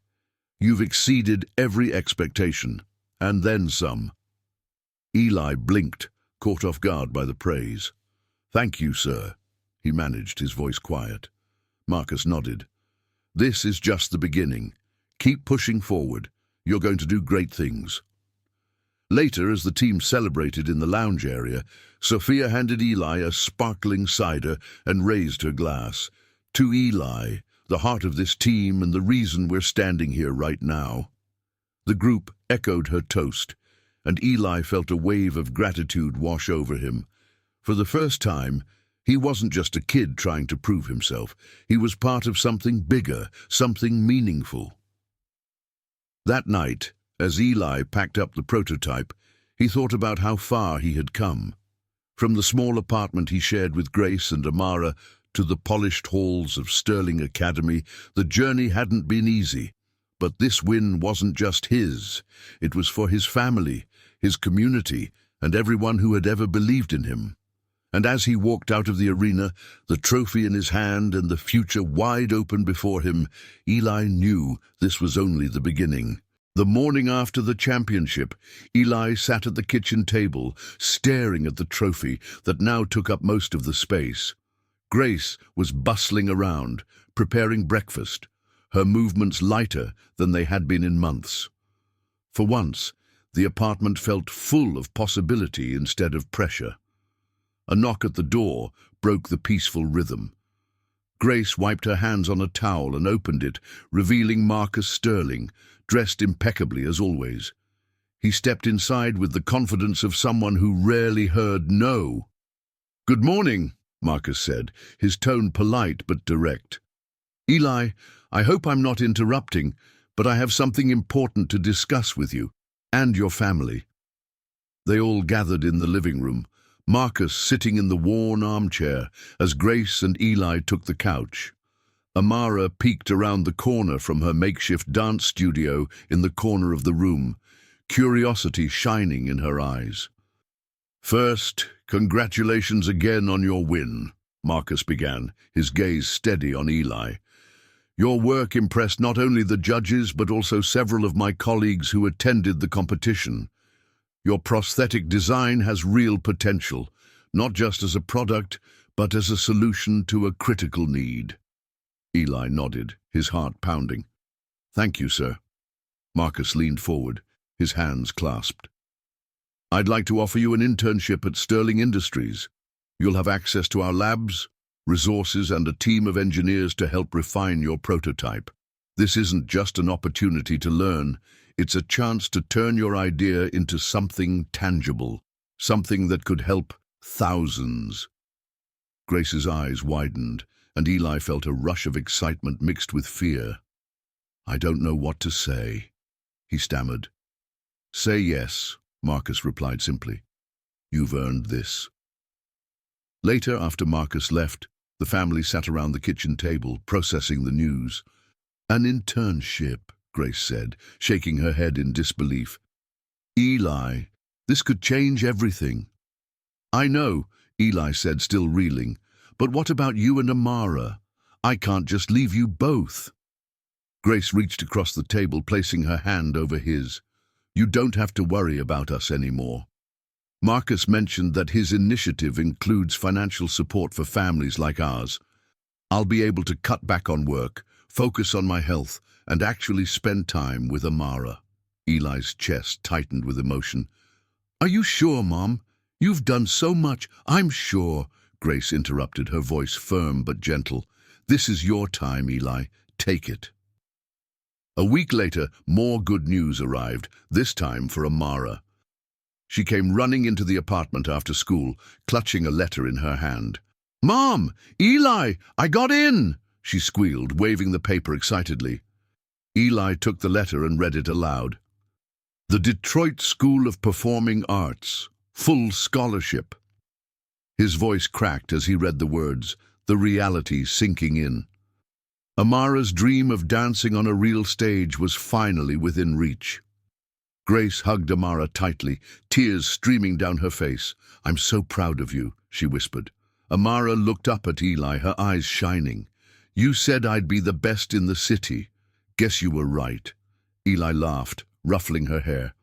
You've exceeded every expectation, and then some." Eli blinked, caught off guard by the praise. "Thank you, sir," he managed, his voice quiet. Marcus nodded. "This is just the beginning. Keep pushing forward. You're going to do great things." Later, as the team celebrated in the lounge area, Sophia handed Eli a sparkling cider and raised her glass. "To Eli, the heart of this team and the reason we're standing here right now." The group echoed her toast, and Eli felt a wave of gratitude wash over him. For the first time, he wasn't just a kid trying to prove himself. He was part of something bigger, something meaningful. That night, as Eli packed up the prototype, he thought about how far he had come. From the small apartment he shared with Grace and Amara to the polished halls of Sterling Academy, the journey hadn't been easy. But this win wasn't just his. It was for his family, his community, and everyone who had ever believed in him. And as he walked out of the arena, the trophy in his hand and the future wide open before him, Eli knew this was only the beginning. The morning after the championship, Eli sat at the kitchen table, staring at the trophy that now took up most of the space. Grace was bustling around, preparing breakfast, her movements lighter than they had been in months. For once, the apartment felt full of possibility instead of pressure. A knock at the door broke the peaceful rhythm. Grace wiped her hands on a towel and opened it, revealing Marcus Sterling, dressed impeccably as always. He stepped inside with the confidence of someone who rarely heard no. "Good morning," Marcus said, his tone polite but direct. "Eli, I hope I'm not interrupting, but I have something important to discuss with you and your family." They all gathered in the living room, Marcus sitting in the worn armchair as Grace and Eli took the couch. Amara peeked around the corner from her makeshift dance studio in the corner of the room, curiosity shining in her eyes. "First, congratulations again on your win," Marcus began, his gaze steady on Eli. "Your work impressed not only the judges but also several of my colleagues who attended the competition. Your prosthetic design has real potential, not just as a product, but as a solution to a critical need." Eli nodded, his heart pounding. "Thank you, sir." Marcus leaned forward, his hands clasped. I'd like to offer you an internship at Sterling Industries. You'll have access to our labs, resources, and a team of engineers to help refine your prototype. This isn't just an opportunity to learn, it's a chance to turn your idea into something tangible, something that could help thousands. Grace's eyes widened, and Eli felt a rush of excitement mixed with fear. I don't know what to say, he stammered. Say yes, Marcus replied simply. You've earned this. Later, after Marcus left, the family sat around the kitchen table, processing the news. An internship, Grace said, shaking her head in disbelief. Eli, this could change everything. I know, Eli said, still reeling. But what about you and Amara? I can't just leave you both. Grace reached across the table, placing her hand over his. You don't have to worry about us anymore. Marcus mentioned that his initiative includes financial support for families like ours. I'll be able to cut back on work, focus on my health, and actually spend time with Amara. Eli's chest tightened with emotion. Are you sure, Mom? You've done so much. I'm sure, Grace interrupted, her voice firm but gentle. This is your time, Eli. Take it. A week later, more good news arrived, this time for Amara. She came running into the apartment after school, clutching a letter in her hand. Mom! Eli! I got in! She squealed, waving the paper excitedly. Eli took the letter and read it aloud. The Detroit School of Performing Arts. Full scholarship. His voice cracked as he read the words, the reality sinking in. Amara's dream of dancing on a real stage was finally within reach. Grace hugged Amara tightly, tears streaming down her face. I'm so proud of you, she whispered. Amara looked up at Eli, her eyes shining. You said I'd be the best in the city. Guess you were right. Eli laughed, ruffling her hair.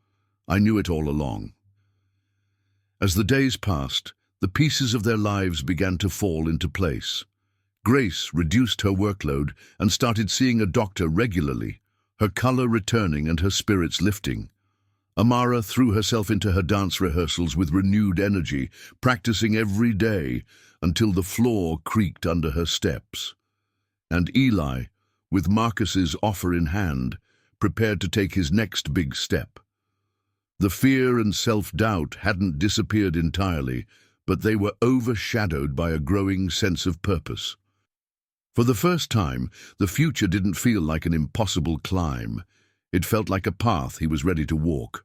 I knew it all along. As the days passed, the pieces of their lives began to fall into place. Grace reduced her workload and started seeing a doctor regularly, her color returning and her spirits lifting. Amara threw herself into her dance rehearsals with renewed energy, practicing every day until the floor creaked under her steps. And Eli, with Marcus's offer in hand, prepared to take his next big step. The fear and self-doubt hadn't disappeared entirely, but they were overshadowed by a growing sense of purpose. For the first time, the future didn't feel like an impossible climb. It felt like a path he was ready to walk.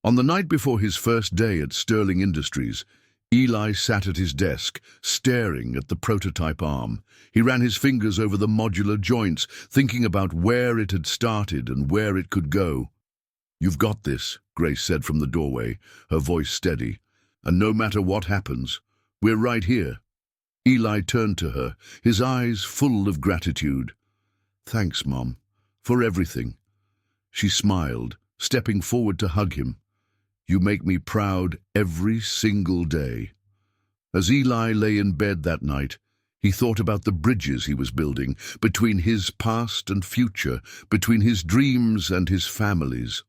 On the night before his first day at Sterling Industries, Eli sat at his desk, staring at the prototype arm. He ran his fingers over the modular joints, thinking about where it had started and where it could go. You've got this, Grace said from the doorway, her voice steady. And no matter what happens, we're right here. Eli turned to her, his eyes full of gratitude. Thanks, Mom, for everything. She smiled, stepping forward to hug him. You make me proud every single day. As Eli lay in bed that night, he thought about the bridges he was building between his past and future, between his dreams and his family's.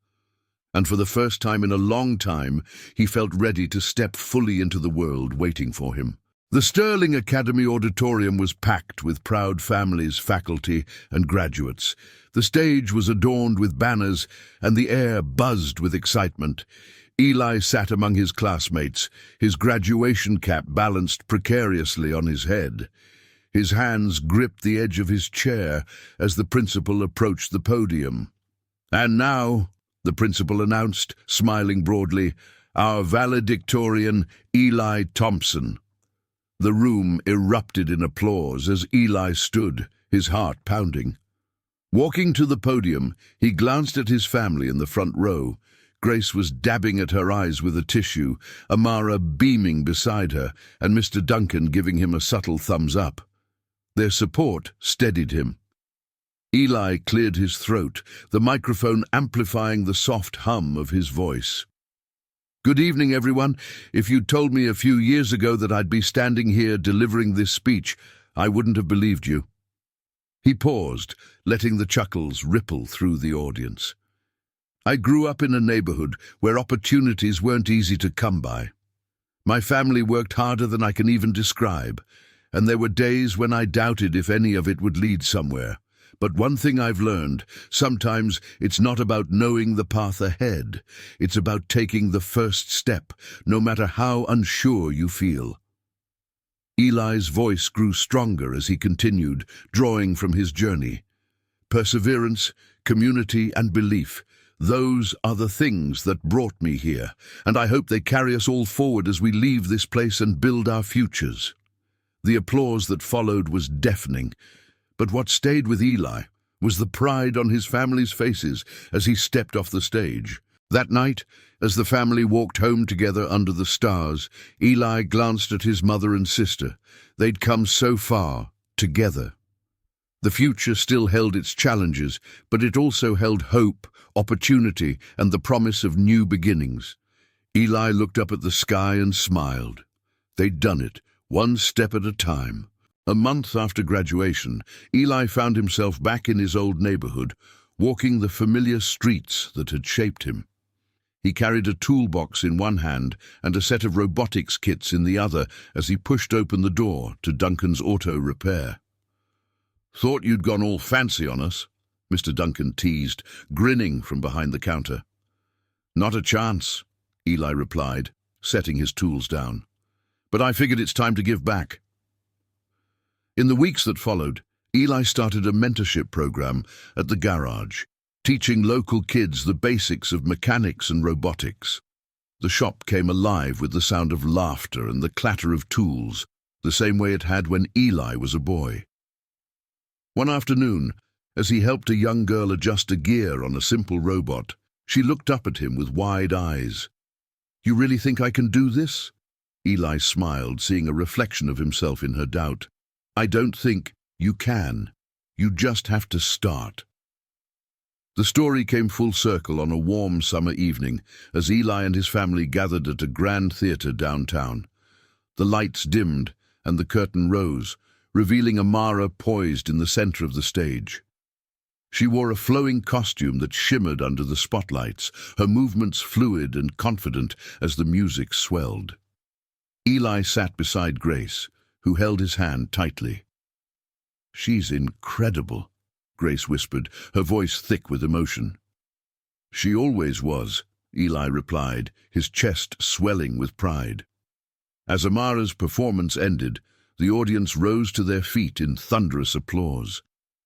And for the first time in a long time, he felt ready to step fully into the world waiting for him. The Sterling Academy auditorium was packed with proud families, faculty, and graduates. The stage was adorned with banners, and the air buzzed with excitement. Eli sat among his classmates, his graduation cap balanced precariously on his head. His hands gripped the edge of his chair as the principal approached the podium. And now, the principal announced, smiling broadly, our valedictorian, Eli Thompson. The room erupted in applause as Eli stood, his heart pounding. Walking to the podium, he glanced at his family in the front row. Grace was dabbing at her eyes with a tissue, Amara beaming beside her, and Mr. Duncan giving him a subtle thumbs up. Their support steadied him. Eli cleared his throat, the microphone amplifying the soft hum of his voice. Good evening, everyone. If you'd told me a few years ago that I'd be standing here delivering this speech, I wouldn't have believed you. He paused, letting the chuckles ripple through the audience. I grew up in a neighborhood where opportunities weren't easy to come by. My family worked harder than I can even describe, and there were days when I doubted if any of it would lead somewhere. But one thing I've learned, sometimes it's not about knowing the path ahead. It's about taking the first step, no matter how unsure you feel. Eli's voice grew stronger as he continued, drawing from his journey. Perseverance, community, and belief. Those are the things that brought me here, and I hope they carry us all forward as we leave this place and build our futures. The applause that followed was deafening, but what stayed with Eli was the pride on his family's faces as he stepped off the stage. That night, as the family walked home together under the stars, Eli glanced at his mother and sister. They'd come so far, together. The future still held its challenges, but it also held hope, opportunity, and the promise of new beginnings. Eli looked up at the sky and smiled. They'd done it, one step at a time. A month after graduation, Eli found himself back in his old neighborhood, walking the familiar streets that had shaped him. He carried a toolbox in one hand and a set of robotics kits in the other as he pushed open the door to Duncan's auto repair. "Thought you'd gone all fancy on us," Mr. Duncan teased, grinning from behind the counter. "Not a chance," Eli replied, setting his tools down. "But I figured it's time to give back." In the weeks that followed, Eli started a mentorship program at the garage, teaching local kids the basics of mechanics and robotics. The shop came alive with the sound of laughter and the clatter of tools, the same way it had when Eli was a boy. One afternoon, as he helped a young girl adjust a gear on a simple robot, she looked up at him with wide eyes. "You really think I can do this?" Eli smiled, seeing a reflection of himself in her doubt. "I don't think you can. You just have to start." The story came full circle on a warm summer evening as Eli and his family gathered at a grand theater downtown. The lights dimmed and the curtain rose, revealing Amara poised in the center of the stage. She wore a flowing costume that shimmered under the spotlights, her movements fluid and confident as the music swelled. Eli sat beside Grace, who held his hand tightly. "She's incredible," Grace whispered, her voice thick with emotion. "She always was," Eli replied, his chest swelling with pride. As Amara's performance ended, the audience rose to their feet in thunderous applause.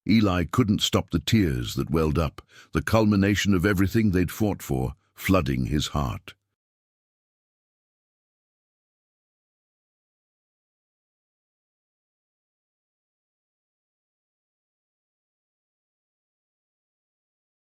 Eli couldn't stop the tears that welled up, the culmination of everything they'd fought for, flooding his heart.